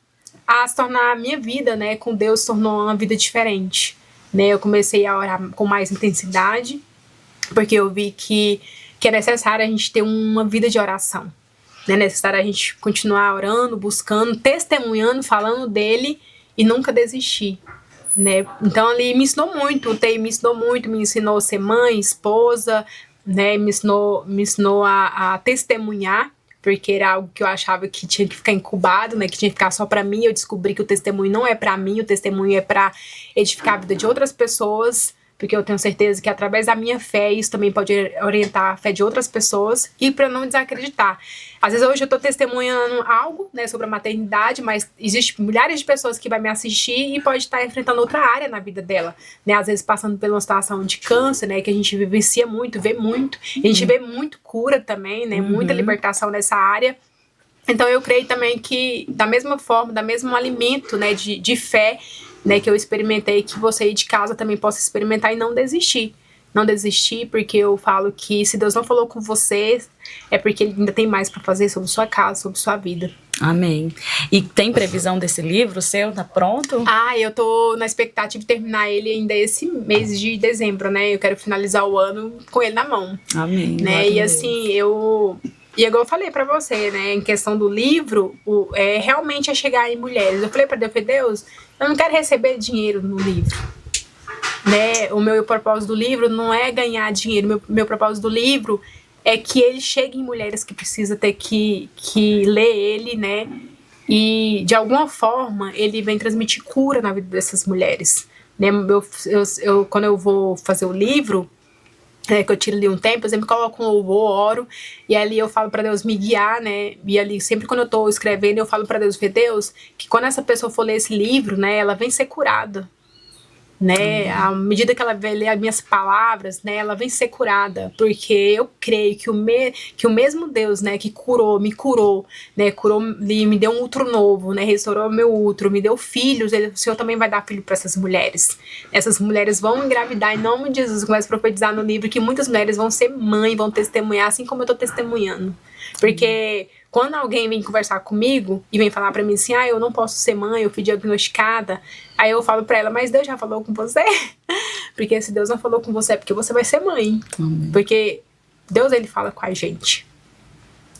a se tornar a minha vida, né, com Deus se tornou uma vida diferente, né, eu comecei a orar com mais intensidade, porque eu vi que é necessário a gente ter uma vida de oração, né, é necessário a gente continuar orando, buscando, testemunhando, falando dele e nunca desistir, né, então ali me ensinou muito, o TI me ensinou muito, me ensinou a ser mãe, esposa, né, me ensinou a testemunhar, porque era algo que eu achava que tinha que ficar incubado, né, que tinha que ficar só pra mim. Eu descobri que o testemunho não é pra mim, o testemunho é pra edificar a vida de outras pessoas, porque eu tenho certeza que através da minha fé isso também pode orientar a fé de outras pessoas, e para não desacreditar. Às vezes hoje eu tô testemunhando algo, né, sobre a maternidade, mas existe milhares de pessoas que vai me assistir e pode estar enfrentando outra área na vida dela, né, às vezes passando por uma situação de câncer, né, que a gente vivencia muito, vê muito, a gente vê muito cura também, né, muita libertação nessa área. Então eu creio também que da mesma forma, da mesmo alimento, né, de fé, né, que eu experimentei, que você aí de casa também possa experimentar e não desistir. Não desistir, porque eu falo que se Deus não falou com você, é porque Ele ainda tem mais para fazer sobre sua casa, sobre sua vida. Amém. E tem previsão desse livro seu? Tá pronto? Eu tô na expectativa de terminar ele ainda esse mês de dezembro, né? Eu quero finalizar o ano com ele na mão. Amém. Né? E assim, E igual eu falei pra você, né, em questão do livro, realmente é chegar em mulheres. Eu falei pra Deus, eu não quero receber dinheiro no livro, né? O meu propósito do livro não é ganhar dinheiro. Meu propósito do livro é que ele chegue em mulheres que precisam ter que ler ele, né? E de alguma forma ele vem transmitir cura na vida dessas mulheres, né? Quando eu vou fazer o livro, que eu tiro ali um tempo, eu sempre coloco um louvor, oro, e ali eu falo pra Deus me guiar, né, e ali sempre quando eu tô escrevendo, eu falo pra Deus, Deus, que quando essa pessoa for ler esse livro, né, ela vem ser curada, né? À medida que ela vai ler as minhas palavras, né, ela vem ser curada, porque eu creio que o mesmo Deus, né, que me curou, né, me deu um útero novo, né, restaurou meu útero, me deu filhos, o Senhor também vai dar filho para essas mulheres. Essas mulheres vão engravidar em nome de Jesus. Começa a profetizar no livro que muitas mulheres vão ser mãe, vão testemunhar, assim como eu tô testemunhando. Porque quando alguém vem conversar comigo e vem falar pra mim assim, eu não posso ser mãe, eu fui diagnosticada, aí eu falo pra ela, mas Deus já falou com você? Porque se Deus não falou com você, é porque você vai ser mãe. Porque Deus, ele fala com a gente.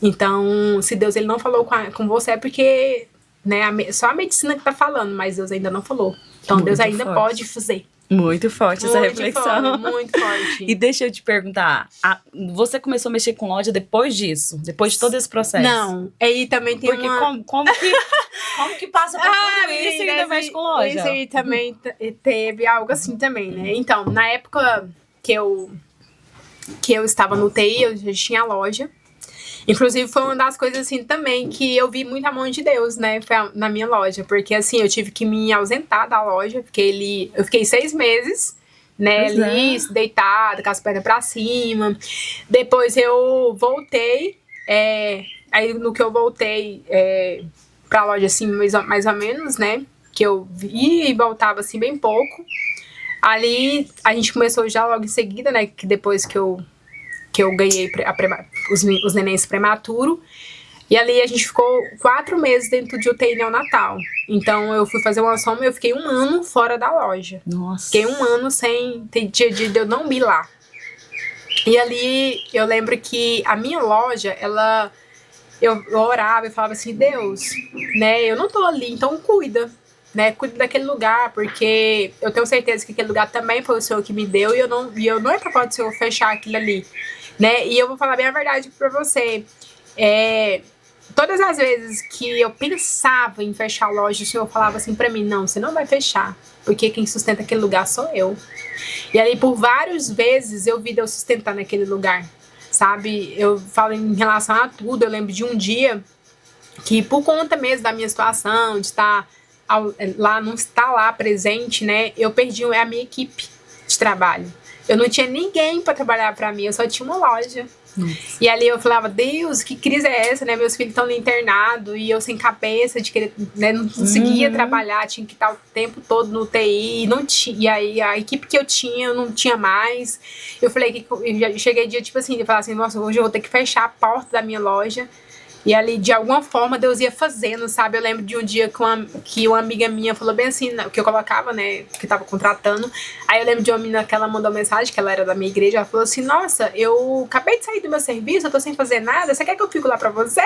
Então, se Deus ele não falou com você, é porque, né, só a medicina que tá falando, mas Deus ainda não falou. Então, muito Deus ainda forte. Pode fazer. Muito forte essa reflexão. Muito forte. E deixa eu te perguntar, você começou a mexer com loja depois disso? Depois de todo esse processo? Não, aí também tem porque como que passa por tudo isso e ainda mexe com loja? Isso aí também teve algo assim também, né? Então, na época que eu estava no TI, eu já tinha loja. Inclusive, foi uma das coisas, assim, também, que eu vi muita mão de Deus, né, foi na minha loja, porque, assim, eu tive que me ausentar da loja, porque eu fiquei 6 meses, né, ali, deitada, com as pernas pra cima. Depois eu voltei, aí no que eu voltei pra loja, assim, mais ou menos, né, que eu ia e voltava, assim, bem pouco. Ali, a gente começou já logo em seguida, né, que depois que eu ganhei os nenéns prematuros. E ali a gente ficou 4 meses dentro de UTI neonatal. Então eu fui fazer uma soma e eu fiquei 1 ano fora da loja. Nossa. Fiquei 1 ano sem ter dia de eu não ir lá. E ali eu lembro que a minha loja, eu orava e falava assim, Deus, né, eu não tô ali, então cuida. Né, cuida daquele lugar, porque eu tenho certeza que aquele lugar também foi o Senhor que me deu e eu não é capaz do Senhor fechar aquilo ali, né, e eu vou falar bem a verdade pra você, todas as vezes que eu pensava em fechar a loja, o Senhor falava assim pra mim, não, você não vai fechar, porque quem sustenta aquele lugar sou eu. E ali por várias vezes eu vi Deus sustentar naquele lugar, sabe, eu falo em relação a tudo, eu lembro de um dia que por conta mesmo da minha situação, de estar lá, não estar lá presente, né, eu perdi a minha equipe de trabalho. Eu não tinha ninguém para trabalhar para mim, eu só tinha uma loja. E ali eu falava, Deus, que crise é essa, né? Meus filhos estão no internado e eu sem cabeça de querer, né? Não conseguia trabalhar, tinha que estar o tempo todo no TI, e aí a equipe que eu tinha, eu não tinha mais. Eu falei que eu já cheguei dia tipo assim, de falar assim, nossa, hoje eu vou ter que fechar a porta da minha loja. E ali, de alguma forma, Deus ia fazendo, sabe? Eu lembro de um dia que uma amiga minha falou bem assim, que eu colocava, né? Que tava contratando. Aí eu lembro de uma menina que ela mandou mensagem, que ela era da minha igreja. Ela falou assim, nossa, eu acabei de sair do meu serviço, eu tô sem fazer nada. Você quer que eu fique lá pra você?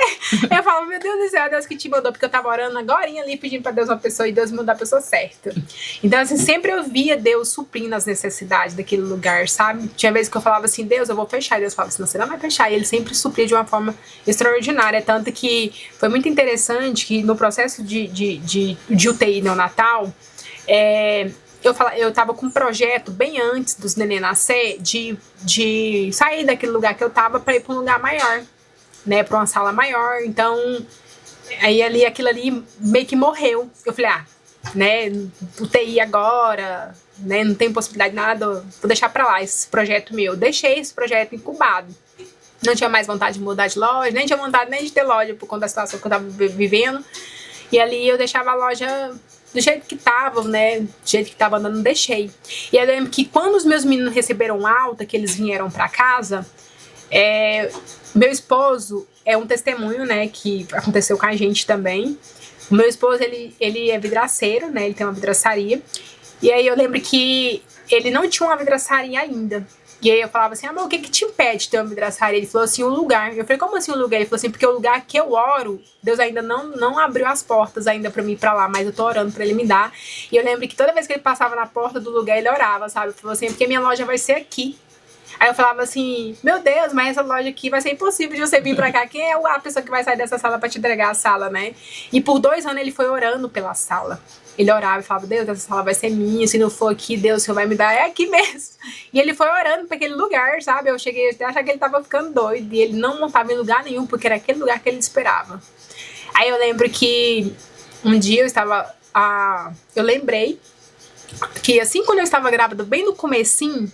Eu falo, meu Deus do céu, Deus que te mandou. Porque eu tava orando agorinha ali, pedindo pra Deus uma pessoa. E Deus me mandou a pessoa certa. Então, assim, sempre eu via Deus suprindo as necessidades daquele lugar, sabe? Tinha vezes que eu falava assim, Deus, eu vou fechar. E Deus falava assim, não, você não vai fechar. E Ele sempre supria de uma forma extraordinária. Tanto que foi muito interessante que no processo de UTI neonatal, eu tava com um projeto bem antes dos neném nascer de sair daquele lugar que eu tava para ir para um lugar maior, né, para uma sala maior. Então, aí aquilo ali meio que morreu. Eu falei, né, UTI agora, né, não tem possibilidade de nada, vou deixar para lá esse projeto meu. Deixei esse projeto incubado. Não tinha mais vontade de mudar de loja, nem tinha vontade nem de ter loja por conta da situação que eu tava vivendo. E ali eu deixava a loja do jeito que tava, né? Do jeito que tava andando, deixei. E eu lembro que quando os meus meninos receberam alta, que eles vieram pra casa, meu esposo é um testemunho, né? Que aconteceu com a gente também. O meu esposo, ele é vidraceiro, né? Ele tem uma vidraçaria. E aí eu lembro que ele não tinha uma vidraçaria ainda. E aí eu falava assim, mas o que te impede de ter uma vidraçaria? Ele falou assim, o lugar. Eu falei, como assim o lugar? Ele falou assim, porque o lugar que eu oro, Deus ainda não abriu as portas ainda pra mim ir pra lá, mas eu tô orando pra Ele me dar. E eu lembro que toda vez que ele passava na porta do lugar, ele orava, sabe? Ele falou assim, porque minha loja vai ser aqui. Aí eu falava assim, meu Deus, mas essa loja aqui vai ser impossível de você vir pra cá. Quem é a pessoa que vai sair dessa sala pra te entregar a sala, né? E por 2 anos ele foi orando pela sala. Ele orava e falava, Deus, essa sala vai ser minha, se não for aqui, Deus, o Senhor vai me dar, é aqui mesmo. E ele foi orando para aquele lugar, sabe? Eu cheguei a achar que ele tava ficando doido, e ele não montava em lugar nenhum, porque era aquele lugar que ele esperava. Aí eu lembro que um dia eu lembrei que assim, quando eu estava grávida, bem no comecinho,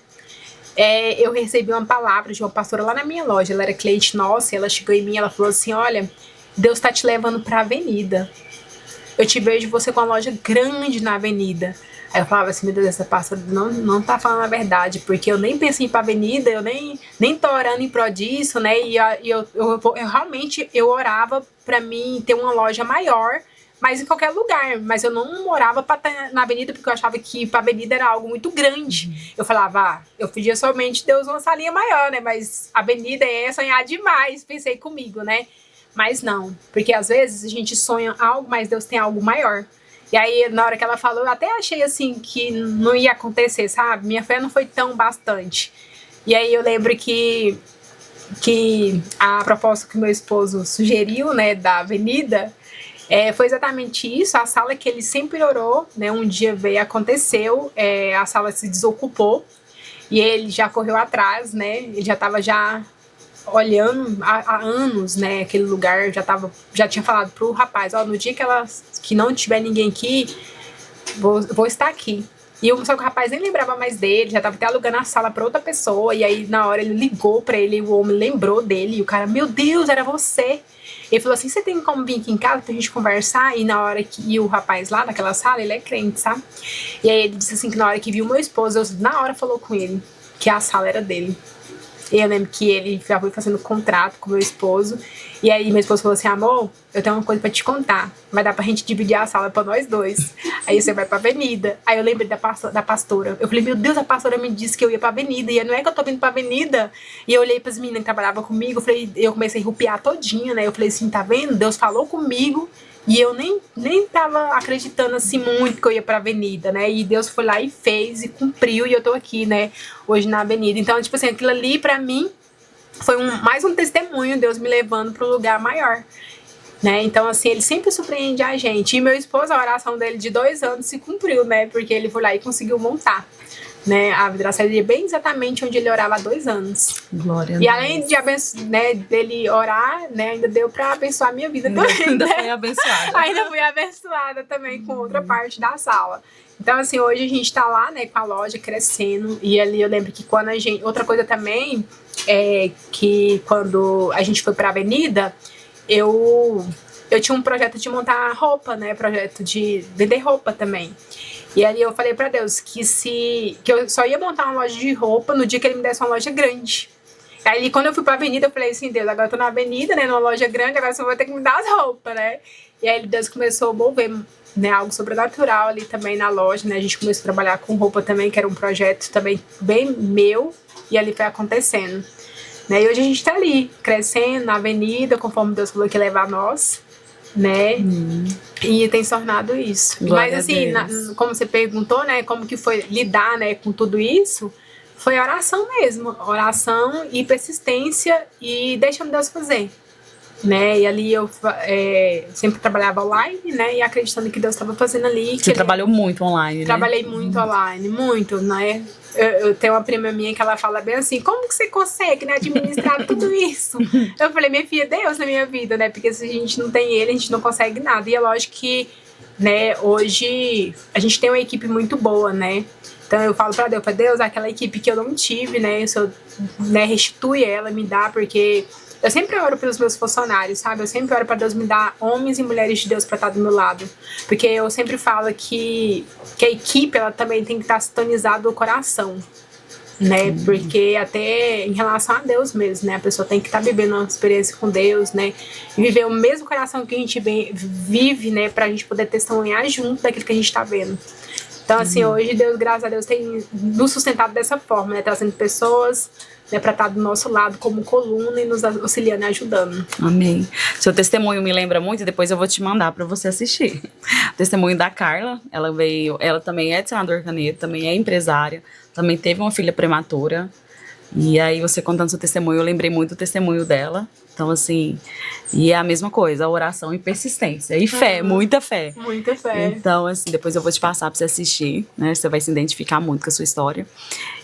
eu recebi uma palavra de uma pastora lá na minha loja. Ela era cliente nossa, e ela chegou em mim e ela falou assim: olha, Deus tá te levando pra avenida. Eu te vejo você com uma loja grande na avenida. Aí eu falava assim: meu Deus, essa pastora não tá falando a verdade, porque eu nem penso em ir pra avenida, eu nem tô orando em prol disso, né? E eu realmente eu orava pra mim ter uma loja maior, mas em qualquer lugar. Mas eu não morava pra estar na avenida, porque eu achava que ir pra avenida era algo muito grande. Eu falava, eu pedia somente Deus uma salinha maior, né? Mas a avenida é sonhar demais, pensei comigo, né? Mas não, porque às vezes a gente sonha algo, mas Deus tem algo maior. E aí, na hora que ela falou, eu até achei assim que não ia acontecer, sabe? Minha fé não foi tão bastante. E aí eu lembro que a proposta que meu esposo sugeriu, né, da avenida, foi exatamente isso. A sala que ele sempre orou, né, um dia veio, aconteceu, a sala se desocupou e ele já correu atrás, né, ele já estava olhando há anos, né, aquele lugar, já tinha falado pro rapaz, no dia que não tiver ninguém aqui, vou estar aqui. Só que o rapaz nem lembrava mais dele, já tava até alugando a sala pra outra pessoa, e aí na hora ele ligou pra ele, e o homem lembrou dele, e o cara, meu Deus, era você. Ele falou assim: você tem como vir aqui em casa pra gente conversar? E na hora que o rapaz lá naquela sala, ele é crente, sabe? E aí ele disse assim que na hora que viu meu esposo, na hora falou com ele que a sala era dele. E eu lembro que ele já foi fazendo contrato com meu esposo. E aí meu esposo falou assim: amor, eu tenho uma coisa pra te contar. Vai dar pra gente dividir a sala pra nós dois. Aí você vai pra avenida. Aí eu lembrei da pastora. Eu falei: meu Deus, a pastora me disse que eu ia pra avenida. E não é que eu tô vindo pra avenida. E eu olhei pras meninas que trabalhavam comigo. Eu comecei a rupiar todinha, né? Eu falei assim: tá vendo? Deus falou comigo. E eu nem tava acreditando assim muito que eu ia pra avenida, né? E Deus foi lá e fez e cumpriu. E eu tô aqui, né? Hoje na avenida. Então, tipo assim, aquilo ali pra mim foi mais um testemunho, Deus me levando para um lugar maior, né? Então, assim, ele sempre surpreende a gente. E meu esposo, a oração dele de 2 anos se cumpriu, né? Porque ele foi lá e conseguiu montar, né, a vidraçaria bem exatamente onde ele orava há 2 anos. Glória a Deus. E além de né, dele orar, né, ainda deu para abençoar a minha vida também. Ainda né? foi abençoada. Ainda fui abençoada também com outra parte da sala. Então, assim, hoje a gente tá lá, né, com a loja crescendo. E ali eu lembro que quando outra coisa também é que quando a gente foi pra avenida, eu tinha um projeto de montar roupa, né, projeto de vender roupa também. E ali eu falei pra Deus que eu só ia montar uma loja de roupa no dia que ele me desse uma loja grande. Aí quando eu fui pra avenida, eu falei assim: Deus, agora eu tô na avenida, né, numa loja grande, agora você vai ter que me dar as roupas, né? E aí Deus começou a mover, né, algo sobrenatural ali também na loja, né? A gente começou a trabalhar com roupa também, que era um projeto também bem meu, e ali foi acontecendo, né? E hoje a gente tá ali, crescendo na avenida, conforme Deus falou que ia levar nós, né? E tem se tornado isso. Glória Mas assim, como você perguntou, né, como que foi lidar, né, com tudo isso, foi oração mesmo, oração e persistência e deixando Deus fazer, né? E ali eu sempre trabalhava online, né? E acreditando que Deus estava fazendo ali. Você trabalhou muito online, Trabalhei muito online, muito, né? Eu tenho uma prima minha que ela fala bem assim: como que você consegue, né, administrar tudo isso? Eu falei: minha filha, Deus na minha vida, né? Porque se a gente não tem ele, a gente não consegue nada. E é lógico que, né, hoje a gente tem uma equipe muito boa, né? Então eu falo pra Deus, aquela equipe que eu não tive, né, se eu, né, restitui ela, me dá, porque eu sempre oro pelos meus funcionários, sabe? Eu sempre oro pra Deus me dar homens e mulheres de Deus pra estar do meu lado. Porque eu sempre falo que a equipe, ela também tem que estar sintonizada no coração, né? Porque até em relação a Deus mesmo, né? A pessoa tem que estar vivendo uma experiência com Deus, né? E viver o mesmo coração que a gente vive, né? Pra gente poder testemunhar junto daquilo que a gente tá vendo. Então, assim, hoje, Deus, graças a Deus, tem nos sustentado dessa forma, né? Trazendo pessoas, né, para estar do nosso lado como coluna e nos auxiliando e ajudando. Amém. Seu testemunho me lembra muito, depois eu vou te mandar para você assistir. O testemunho da Carla, ela também é de Senador Canedo, também é empresária, também teve uma filha prematura. E aí você contando seu testemunho, eu lembrei muito do testemunho dela. Então, assim, e é a mesma coisa, a oração e persistência. E fé, muita fé. Muita fé. Então, assim, depois eu vou te passar pra você assistir, né? Você vai se identificar muito com a sua história.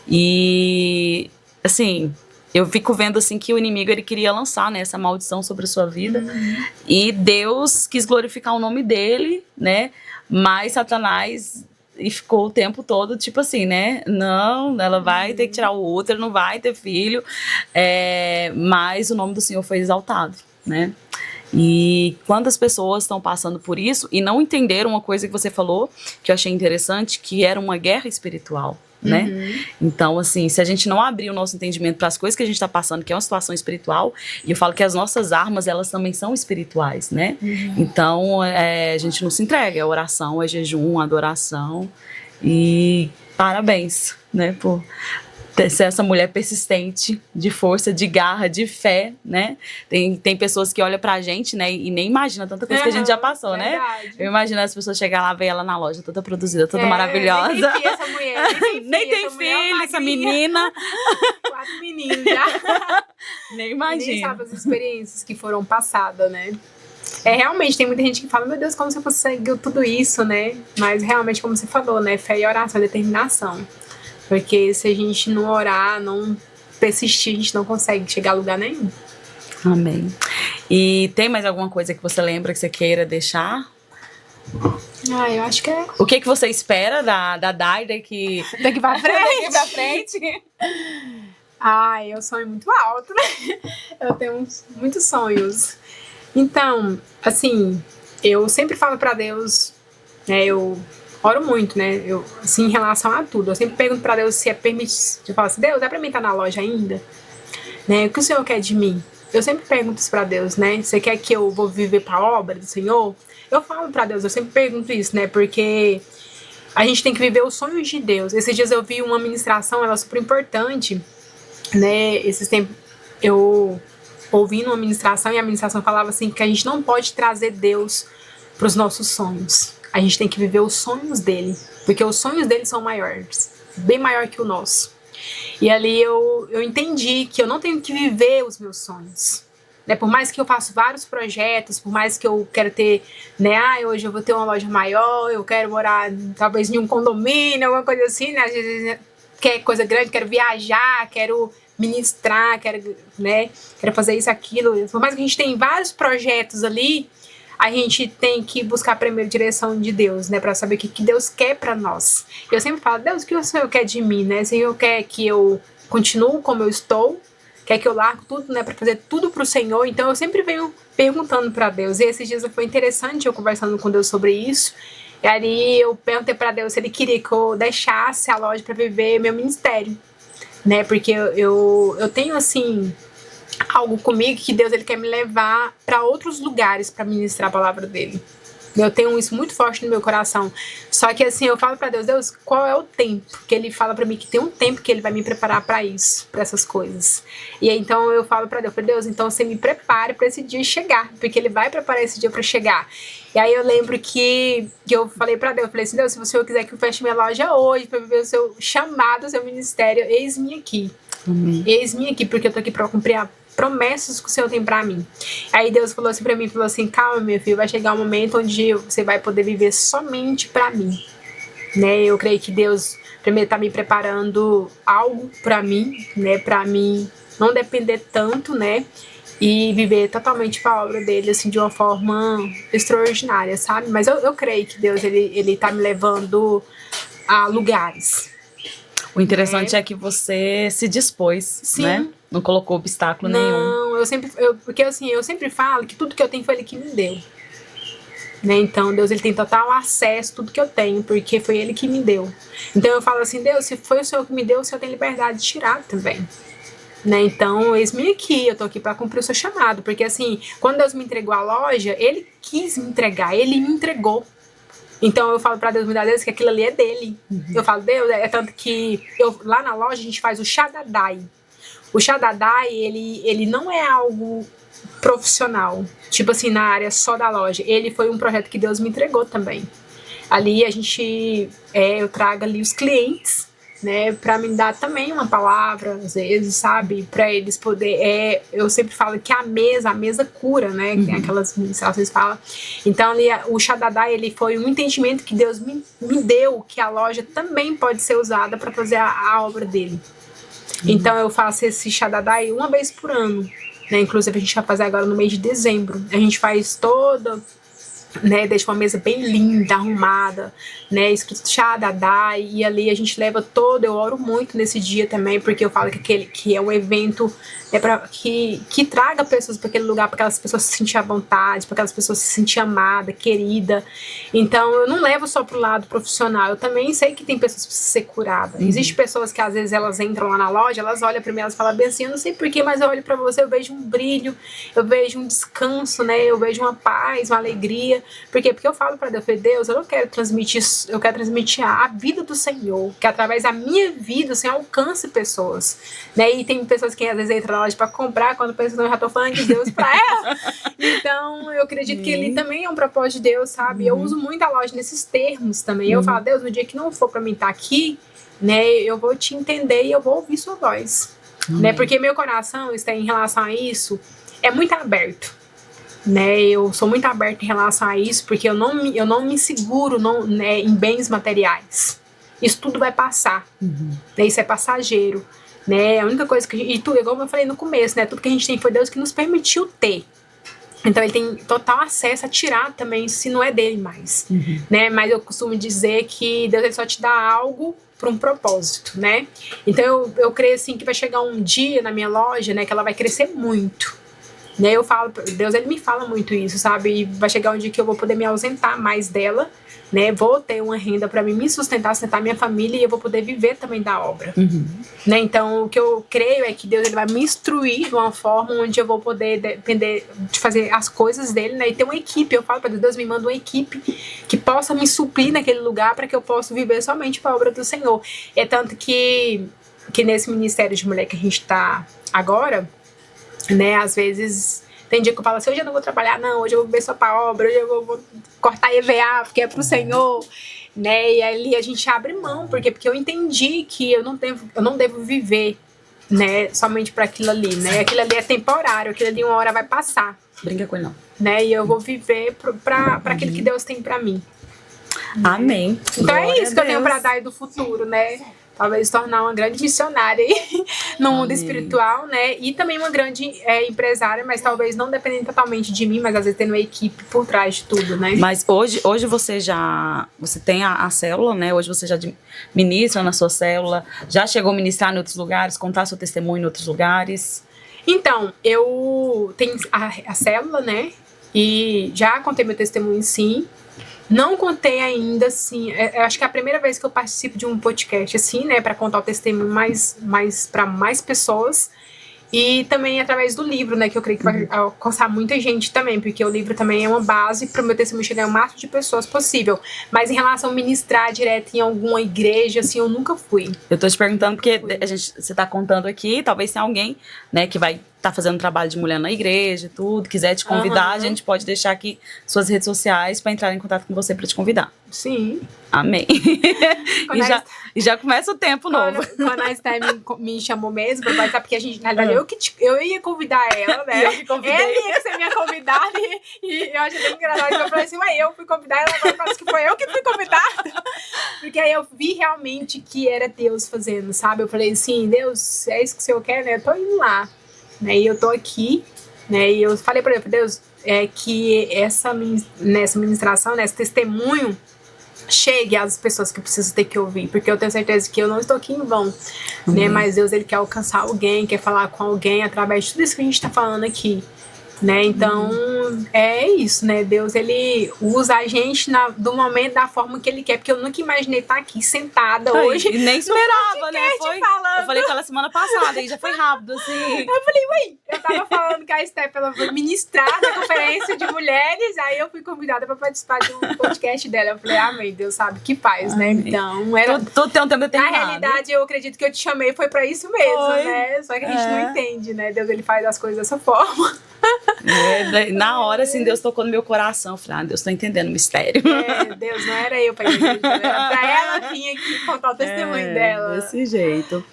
E, assim, eu fico vendo, assim, que o inimigo, ele queria lançar, né, essa maldição sobre a sua vida. E Deus quis glorificar o nome dele, né? Mas Satanás e ficou o tempo todo, tipo assim, né? Não, ela vai ter que tirar o útero, não vai ter filho. Mas o nome do Senhor foi exaltado, né? E quantas pessoas estão passando por isso e não entenderam uma coisa que você falou, que eu achei interessante, que era uma guerra espiritual, né? Então, assim, se a gente não abrir o nosso entendimento para as coisas que a gente está passando, que é uma situação espiritual, e eu falo que as nossas armas, elas também são espirituais, né? Então, a gente não se entrega, é oração, é jejum, adoração, e parabéns, né, por ser essa mulher persistente, de força, de garra, de fé, né? Tem pessoas que olham pra gente, né, e nem imagina tanta coisa que a gente já passou, verdade. né? Eu imagino as pessoas chegar lá, ver ela na loja, toda produzida, toda maravilhosa. Nem tem filho essa mulher, nem tem filho, essa menina. 4 meninos já. Nem imagina. Nem sabe as experiências que foram passadas, né? Realmente, tem muita gente que fala, meu Deus, como você conseguiu tudo isso, né? Mas realmente, como você falou, né? Fé e oração, determinação. Porque se a gente não orar, não persistir, a gente não consegue chegar a lugar nenhum. Amém. E tem mais alguma coisa que você lembra que você queira deixar? Eu acho que é. O que você espera da Dai daqui pra frente? daqui pra frente? Eu sonho muito alto, né? Eu tenho muitos sonhos. Então, assim, eu sempre falo pra Deus, né? Eu oro muito, né? Assim, em relação a tudo. Eu sempre pergunto pra Deus se é permitido. Eu falo assim, Deus, dá pra mim estar na loja ainda? Né? O que o Senhor quer de mim? Eu sempre pergunto isso pra Deus, né? Você quer que eu vou viver pra obra do Senhor? Eu falo pra Deus, eu sempre pergunto isso, né? Porque a gente tem que viver os sonhos de Deus. Esses dias eu vi uma ministração, ela é super importante, né? Esses tempos eu ouvi uma ministração e a ministração falava assim que a gente não pode trazer Deus pros nossos sonhos. A gente tem que viver os sonhos dele, porque os sonhos dele são maiores, bem maior que o nosso. E ali eu entendi que eu não tenho que viver os meus sonhos, né? Por mais que eu faça vários projetos, por mais que eu quero ter, né? Hoje eu vou ter uma loja maior, eu quero morar talvez em um condomínio, alguma coisa assim, né? Às vezes quer coisa grande, quero viajar, quero ministrar, quero fazer isso, aquilo. Por mais que a gente tenha vários projetos ali, a gente tem que buscar primeiro a direção de Deus, né? Pra saber o que Deus quer pra nós. Eu sempre falo, Deus, o que o Senhor quer de mim, né? O Senhor quer que eu continue como eu estou, quer que eu largo tudo, né? Pra fazer tudo pro Senhor. Então eu sempre venho perguntando pra Deus. E esses dias foi interessante eu conversando com Deus sobre isso. E aí eu perguntei pra Deus se Ele queria que eu deixasse a loja pra viver meu ministério, né? Porque eu tenho, assim, algo comigo que Deus ele quer me levar para outros lugares para ministrar a palavra dele. Eu tenho isso muito forte no meu coração. Só que assim, eu falo para Deus, Deus, qual é o tempo? Que ele fala para mim que tem um tempo que ele vai me preparar para isso, para essas coisas. E aí, então eu falo para Deus, então você me prepare para esse dia chegar, porque ele vai preparar esse dia para chegar. E aí eu lembro que eu falei para Deus, eu falei assim, Deus, se o Senhor quiser que eu feche minha loja hoje para viver o seu chamado, o seu ministério, eis-me aqui. Eis-me aqui, porque eu tô aqui para cumprir promessas que o Senhor tem pra mim. Aí Deus falou assim pra mim, falou assim, calma, meu filho, vai chegar um momento onde você vai poder viver somente pra mim, né? Eu creio que Deus primeiro tá me preparando algo pra mim, né? Pra mim não depender tanto, né? E viver totalmente pra obra dele, assim, de uma forma extraordinária, sabe? Mas eu creio que Deus, ele tá me levando a lugares. O interessante é que você se dispôs, sim, né? Não colocou obstáculo nenhum. Não, porque assim, eu sempre falo que tudo que eu tenho foi Ele que me deu. Né? Então, Deus ele tem total acesso a tudo que eu tenho, porque foi Ele que me deu. Então, eu falo assim, Deus, se foi o Senhor que me deu, o Senhor tem liberdade de tirar também. Né? Então, eis-me aqui, eu tô aqui para cumprir o seu chamado. Porque assim, quando Deus me entregou a loja, Ele quis me entregar, Ele me entregou. Então eu falo pra Deus muitas vezes que aquilo ali é dele. Eu falo, Deus, é tanto que lá na loja a gente faz o Shaddai. O Shaddai, ele não é algo profissional, tipo assim, na área só da loja. Ele foi um projeto que Deus me entregou também. Ali a gente, eu trago ali os clientes, né, pra me dar também uma palavra, às vezes, sabe, pra eles poder, eu sempre falo que a mesa cura, né, que aquelas ministrações falam. Então ali o Shaddai, ele foi um entendimento que Deus me deu, que a loja também pode ser usada para fazer a obra dele. Então eu faço esse Shaddai uma vez por ano, né, inclusive a gente vai fazer agora no mês de dezembro. A gente faz todo né, deixa uma mesa bem linda, arrumada, né, escrito chá, dadá, e ali a gente leva todo, eu oro muito nesse dia também, porque eu falo que é um evento que traga pessoas para aquele lugar, para aquelas pessoas se sentirem à vontade, para aquelas pessoas se sentirem amada, querida. Então eu não levo só pro lado profissional, eu também sei que tem pessoas que precisam ser curadas. Existem pessoas que às vezes elas entram lá na loja, elas olham para mim, elas falam bem assim, eu não sei porquê, mas eu olho para você, eu vejo um brilho, eu vejo um descanso, né, eu vejo uma paz, uma alegria. Por quê? Porque eu falo para Deus, eu não quero transmitir, eu quero transmitir a vida do Senhor, que através da minha vida o Senhor alcance pessoas, né? E tem pessoas que às vezes entram na loja para comprar, quando pensam, eu já tô falando de Deus para ela. Então, eu acredito que ele também é um propósito de Deus, sabe? Eu uso muito a loja nesses termos também. Eu falo, Deus, no dia que não for para mim estar aqui, né, eu vou te entender e eu vou ouvir sua voz, né? Porque meu coração está em relação a isso, é muito aberto. Né, eu sou muito aberta em relação a isso, porque eu não me seguro né, em bens materiais. Isso tudo vai passar, né, isso é passageiro, né, a única coisa que e tudo, igual eu falei no começo, né, tudo que a gente tem foi Deus que nos permitiu ter. Então ele tem total acesso a tirar também se não é dele mais, né, mas eu costumo dizer que Deus ele só te dá algo para um propósito, né. Então eu creio assim que vai chegar um dia na minha loja, né, que ela vai crescer muito. Né, eu falo, Deus ele me fala muito isso, sabe? E vai chegar um dia que eu vou poder me ausentar mais dela, né? Vou ter uma renda para me sustentar minha família e eu vou poder viver também da obra, né? Então o que eu creio é que Deus ele vai me instruir de uma forma onde eu vou poder depender de fazer as coisas dele, né? E ter uma equipe. Eu falo para Deus, me manda uma equipe que possa me suprir naquele lugar para que eu possa viver somente para a obra do Senhor. É tanto que nesse ministério de mulher que a gente está agora, né, às vezes tem dia que eu falo assim, hoje eu não vou trabalhar não, hoje eu vou ver só pra obra, hoje eu vou cortar EVA porque é pro Senhor, né, e ali a gente abre mão, porque eu entendi que eu não devo viver, né, somente para aquilo ali, né, aquilo ali é temporário, aquilo ali uma hora vai passar. Brinca com ele não. Né, e eu vou viver para aquilo que Deus tem para mim. Amém. Então Glória é isso que eu tenho para dar aí do futuro, né? Talvez tornar uma grande missionária aí no mundo espiritual, né? E também uma grande empresária, mas talvez não dependendo totalmente de mim, mas às vezes tendo uma equipe por trás de tudo, né? Mas hoje você tem a célula, né? Hoje você já ministra na sua célula, já chegou a ministrar em outros lugares, contar seu testemunho em outros lugares? Então, eu tenho a célula, né? E já contei meu testemunho, sim. Não contei ainda, assim, eu acho que é a primeira vez que eu participo de um podcast, assim, né, para contar o testemunho para mais pessoas. E também através do livro, né, que eu creio que vai alcançar muita gente também, porque o livro também é uma base para o meu testemunho chegar ao máximo de pessoas possível. Mas em relação a ministrar direto em alguma igreja, assim, eu nunca fui. Eu tô te perguntando porque você tá contando aqui, talvez tenha alguém, né, que vai tá fazendo trabalho de mulher na igreja e tudo, quiser te convidar, a gente pode deixar aqui suas redes sociais para entrar em contato com você para te convidar. Sim. Amém. E já começa o tempo novo. Quando a Esther me chamou mesmo, sabe, porque a gente, na verdade, eu ia convidar ela, né? Ela ia ser minha convidada e eu achei bem engraçado. Eu falei assim, eu fui convidar ela, agora parece que foi eu que fui convidada. Porque aí eu vi realmente que era Deus fazendo, sabe? Eu falei assim, Deus, é isso que o Senhor quer, né? Eu tô indo lá. Né, e eu tô aqui, né, e eu falei para ele, Deus, que nessa ministração, nesse testemunho, chegue às pessoas que precisam ter que ouvir, porque eu tenho certeza que eu não estou aqui em vão, né, mas Deus, ele quer alcançar alguém, quer falar com alguém através de tudo isso que a gente tá falando aqui, né, então é isso, né, Deus, ele usa a gente do momento, da forma que ele quer, porque eu nunca imaginei estar aqui sentada hoje. E nem esperava, né, falando. Eu falei com ela semana passada e já foi rápido, assim. Eu falei, eu tava falando que a Steph, ela foi ministrar na conferência de mulheres, aí eu fui convidada pra participar de um podcast dela, eu falei, amém, Deus sabe que faz, né, então era... Tudo tem um tempo determinado. Na realidade, eu acredito que eu te chamei foi pra isso mesmo, né, só que a gente não entende, né, Deus, ele faz as coisas dessa forma. Na hora, assim, Deus tocou no meu coração. Eu falei, Deus, tô entendendo o mistério. Deus, não era eu pra igreja, era pra ela vir aqui contar o testemunho dela. Desse jeito.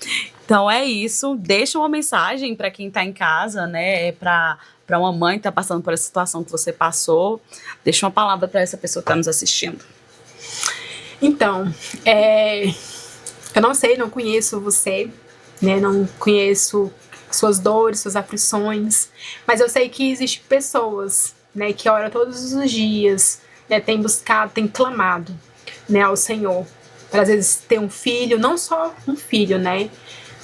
Então é isso. Deixa uma mensagem pra quem tá em casa, né? Pra uma mãe que tá passando por essa situação que você passou. Deixa uma palavra pra essa pessoa que tá nos assistindo. Então, eu não sei, não conheço você, né? Não conheço suas dores, suas aflições, mas eu sei que existem pessoas, né, que oram todos os dias, né, tem buscado, tem clamado, né, ao Senhor. Para às vezes ter um filho, não só um filho, né?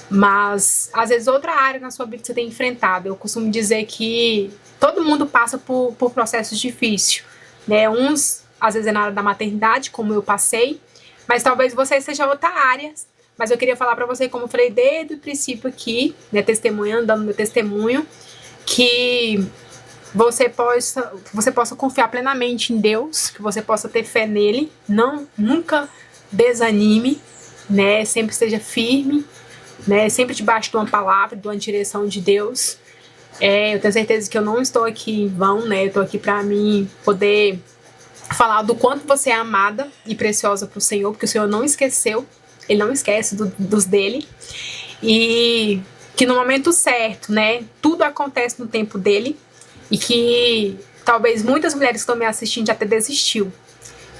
Mas às vezes outra área na sua vida que você tem enfrentado. Eu costumo dizer que todo mundo passa por processos difíceis, né? Uns, às vezes, é na área da maternidade, como eu passei, mas talvez você seja outra área. Mas eu queria falar para você, como eu falei desde o princípio aqui, né, testemunhando, dando meu testemunho, que você possa confiar plenamente em Deus, que você possa ter fé nele, nunca desanime, né? Sempre esteja firme, né? Sempre debaixo de uma palavra, de uma direção de Deus. Eu tenho certeza que eu não estou aqui em vão, né? Eu estou aqui para mim poder falar do quanto você é amada e preciosa para o Senhor, porque o Senhor não esqueceu, Ele não esquece dos dele, e que no momento certo, né? Tudo acontece no tempo dele, e que talvez muitas mulheres que estão me assistindo já até desistiu,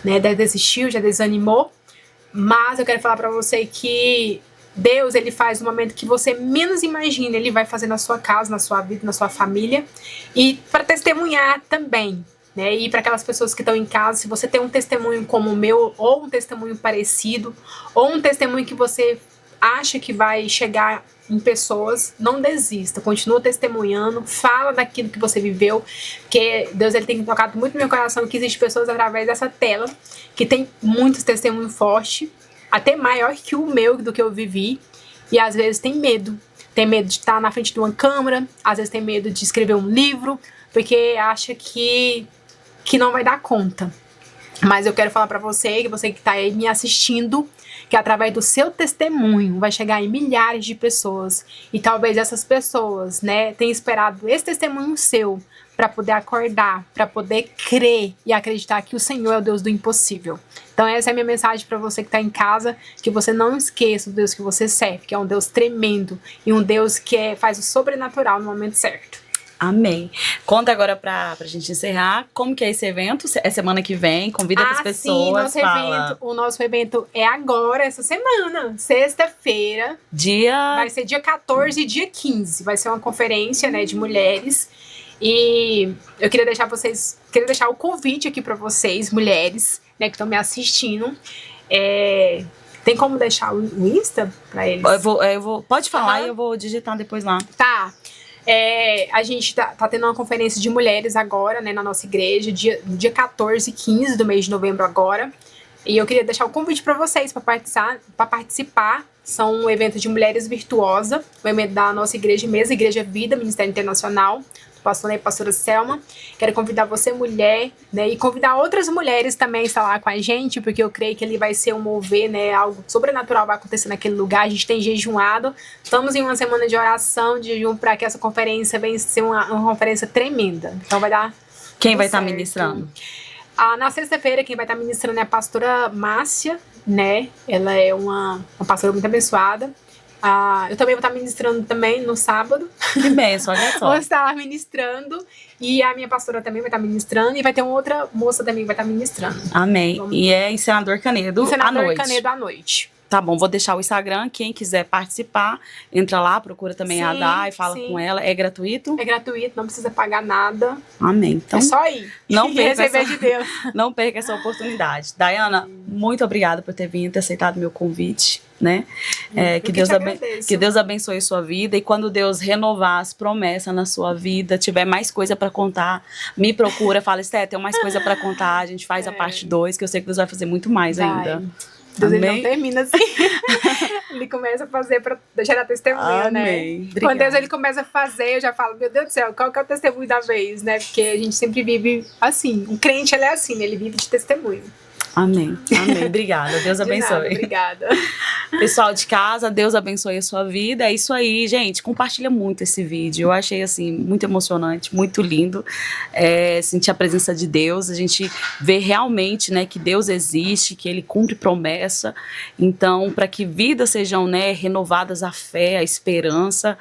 né? Já desistiu, já desanimou, mas eu quero falar para você que Deus, ele faz no momento que você menos imagina, ele vai fazer na sua casa, na sua vida, na sua família, e para testemunhar também, né? E para aquelas pessoas que estão em casa, se você tem um testemunho como o meu, ou um testemunho parecido, ou um testemunho que você acha que vai chegar em pessoas, não desista, continua testemunhando, fala daquilo que você viveu, porque Deus, ele tem tocado muito no meu coração que existem pessoas através dessa tela que tem muitos testemunhos fortes, até maior que o meu, do que eu vivi, e às vezes tem medo de estar na frente de uma câmera, às vezes tem medo de escrever um livro, porque acha que não vai dar conta. Mas eu quero falar pra você que está aí me assistindo, que através do seu testemunho vai chegar em milhares de pessoas, e talvez essas pessoas, né, tenham esperado esse testemunho seu para poder acordar, para poder crer e acreditar que o Senhor é o Deus do impossível. Então essa é a minha mensagem para você que está em casa, que você não esqueça o Deus que você serve, que é um Deus tremendo e um Deus que faz o sobrenatural no momento certo. Amém. Conta agora pra gente encerrar, como que é esse evento? É semana que vem, convida as pessoas. Sim, o nosso evento é agora, essa semana, sexta-feira. Vai ser dia 14 e dia 15. Vai ser uma conferência, né, de mulheres. E eu queria deixar o convite aqui para vocês, mulheres, né, que estão me assistindo. Tem como deixar o Insta para eles? Pode falar e eu vou digitar depois lá. Tá. A gente tá tendo uma conferência de mulheres agora, né, na nossa igreja, dia 14 e 15 do mês de novembro agora. E eu queria deixar o convite para vocês para participar. São um evento de mulheres virtuosa, um evento da nossa igreja mesmo, Igreja Vida, Ministério Internacional, do pastor e pastora Selma. Quero convidar você, mulher, né, e convidar outras mulheres também a estar lá com a gente, porque eu creio que ele vai ser um mover, né, algo sobrenatural vai acontecer naquele lugar. A gente tem jejuado, estamos em uma semana de oração, de jejum, para que essa conferência venha ser uma conferência tremenda. Então vai dar. Quem vai estar ministrando? Na sexta-feira, quem vai estar ministrando é a pastora Márcia, né? Ela é uma pastora muito abençoada. Eu também vou estar ministrando também no sábado. Que bênção, olha só. Vou estar ministrando. E a minha pastora também vai estar ministrando. E vai ter uma outra moça também que vai estar ministrando. Amém. E é em Senador Canedo à noite. Canedo à noite. Tá bom, vou deixar o Instagram. Quem quiser participar, entra lá, procura também a Dá e fala com ela. É gratuito? É gratuito, não precisa pagar nada. Amém. Então, é só ir. Não perca receber de Deus. Não perca essa oportunidade. Dayana, muito obrigada por ter vindo, ter aceitado meu convite, né? Que Deus abençoe a sua vida, e quando Deus renovar as promessas na sua vida, tiver mais coisa para contar, me procura, fala, Esté, tem mais coisa para contar, a gente faz a parte 2, que eu sei que Deus vai fazer muito mais ainda. Deus, ele não termina assim. Ele começa a fazer para gerar testemunho, né? Quando Deus ele começa a fazer, eu já falo, meu Deus do céu, qual que é o testemunho da vez, né? Porque a gente sempre vive assim. O crente, ele é assim, né? Ele vive de testemunho. Amém. Amém. Obrigada. Deus abençoe. De nada, obrigada. Pessoal de casa, Deus abençoe a sua vida. É isso aí, gente. Compartilha muito esse vídeo. Eu achei, assim, muito emocionante, muito lindo. Sentir a presença de Deus. A gente vê realmente, né, que Deus existe, que Ele cumpre promessa. Então, para que vidas sejam, né, renovadas a fé, a esperança,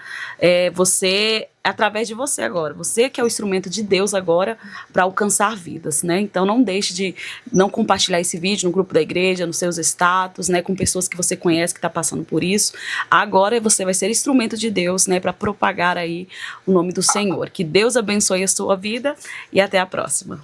através de você agora. Você que é o instrumento de Deus agora para alcançar vidas, né? Então não deixe de não compartilhar esse vídeo no grupo da igreja, nos seus status, né? Com pessoas que você conhece que está passando por isso. Agora você vai ser instrumento de Deus, né? Para propagar aí o nome do Senhor. Que Deus abençoe a sua vida e até a próxima.